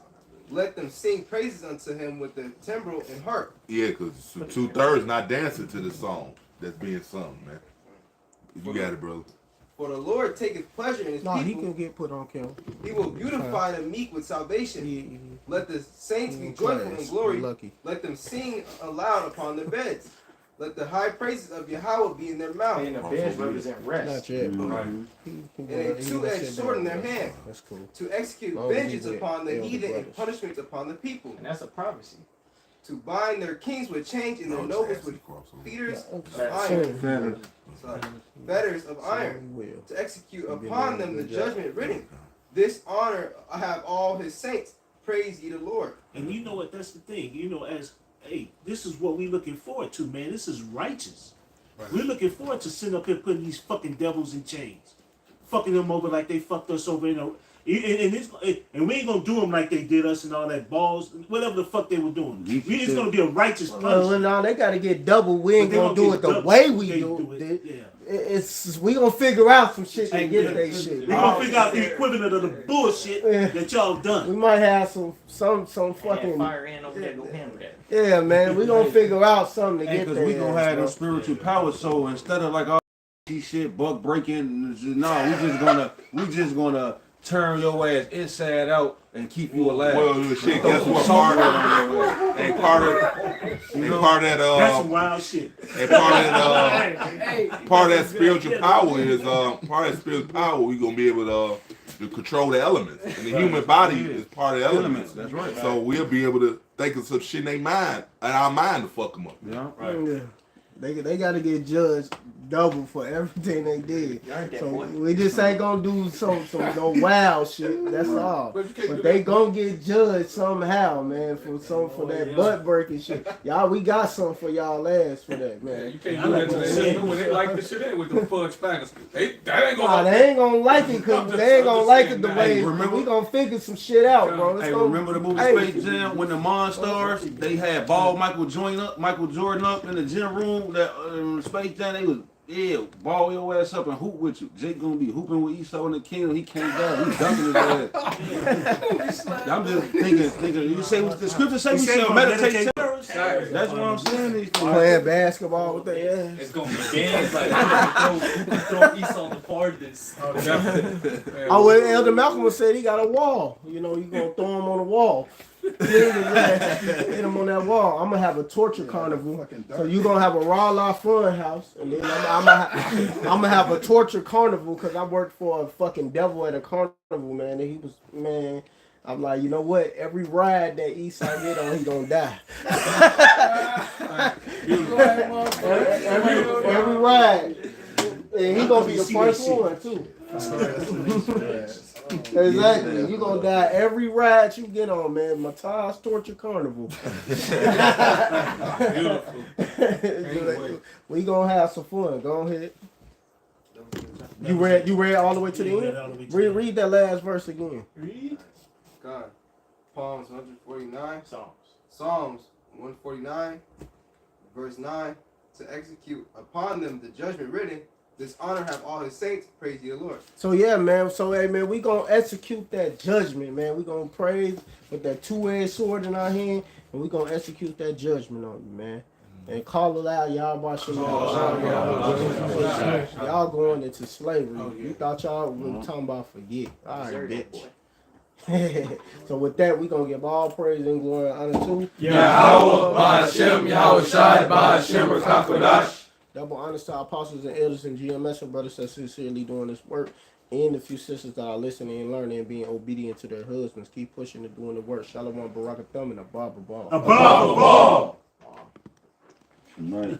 Let them sing praises unto him with the timbrel and harp. Yeah, because 2/3 not dancing to the song that's being sung, man. You got it, brother. For the Lord taketh pleasure in his No, he people. can get put on camera. He will beautify the meek with salvation. Let the saints be joyful in glory. Lucky. Let them sing aloud upon their beds. Let the high praises of Yahweh be in their mouth. And the beds represent rest. Not yet, but And a two-edged sword in their hand. That's cool. To execute Long as vengeance he upon the elder heathen and brothers. punishment upon the people. And that's a prophecy. To bind their kings with chains and their nobles with fetters of iron. Fetters of iron. Will. To execute upon them the judgment written. This honor I have all his saints. Praise ye the Lord. And you know what? That's the thing. You know, this is what we looking forward to, man. This is righteous. Right. We're looking forward to sitting up here putting these fucking devils in chains, fucking them over like they fucked us over and we ain't gonna do them like they did us and all that balls, whatever the fuck they were doing. It's gonna be a righteous punishment. Well, no, they gotta get double. We ain't gonna do it the way we do it. Yeah. It's we gonna figure out some shit to get that shit. We gonna figure out the equivalent of the bullshit that y'all done. We might have some fucking fire in over there, go hammer that. Yeah, man, we gonna figure out something to get Because there. we gonna have the spiritual power. So instead of like all this shit, buck breaking, no, we just gonna turn your ass inside out and keep you alive. Well, shit, guess what? Part of that. That's some wild shit. And part of that spiritual power is we gonna be able to control the elements, and the human body is part of the elements. That's right. So we'll be able to think of some shit in their mind, and our mind to fuck them up. Yeah, right. Yeah. They gotta get judged double for everything they did. So we just ain't gonna do some no wild shit. That's all. But they gonna get judged somehow, man, for that butt breaking shit. Y'all, we got something for y'all ass for that, man. You can't do that to them when they like the shit in with the fudge packers. That ain't gonna. They ain't gonna like it because they ain't gonna like it the way. We gonna figure some shit out, bro. Hey, remember the movie Space Jam when the Monstars they had ball Michael Jordan up in the gym room? That Space Jam, they was ball your ass up and hoop with you. Jake gonna be hooping with Esau in the kingdom. He came down, he dunking his ass. I'm just thinking. You say what the scripture say? We shall meditate. That's what I'm saying. Playing basketball with their ass. It's gonna be games like who can throw Esau the farthest. Oh, well, Elder Malcolm said he got a wall. You know, you gonna throw him on the wall. Hit him on that wall. I'm gonna have a torture carnival. So you gonna have a Raw Fun House, and then I'm gonna have a torture carnival because I worked for a fucking devil at a carnival, man. And he was, man. I'm like, you know what? Every ride that Eastside get on, he gonna die. every ride. And he gonna be the first one too. Exactly. You gonna die every ride you get on, man. Matas Torture Carnival. We gonna have some fun. Go ahead. You read all the way to the end? Read that last verse again. Read. God. Psalms 149. Psalms 149, verse 9. To execute upon them the judgment written, this honor have all his saints. Praise ye the Lord. So yeah, man. So hey, man, we gonna execute that judgment, man. We gonna praise with that two-edged sword in our hand, and we gonna execute that judgment on you, man. And call it out, y'all watching y'all going into slavery. You thought y'all were talking about forget. All right, bitch. So with that, we gonna give all praise and glory and honor to Yahweh, Ba'ashem, Yahweh Shai, Ba'ashem, Rakakodash. double honors to our apostles and elders and GMS and brothers that sincerely doing this work, and the few sisters that are listening and learning and being obedient to their husbands. Keep pushing and doing the work. Shalom, Barakathum, and a Baba Ball. Above all. Right.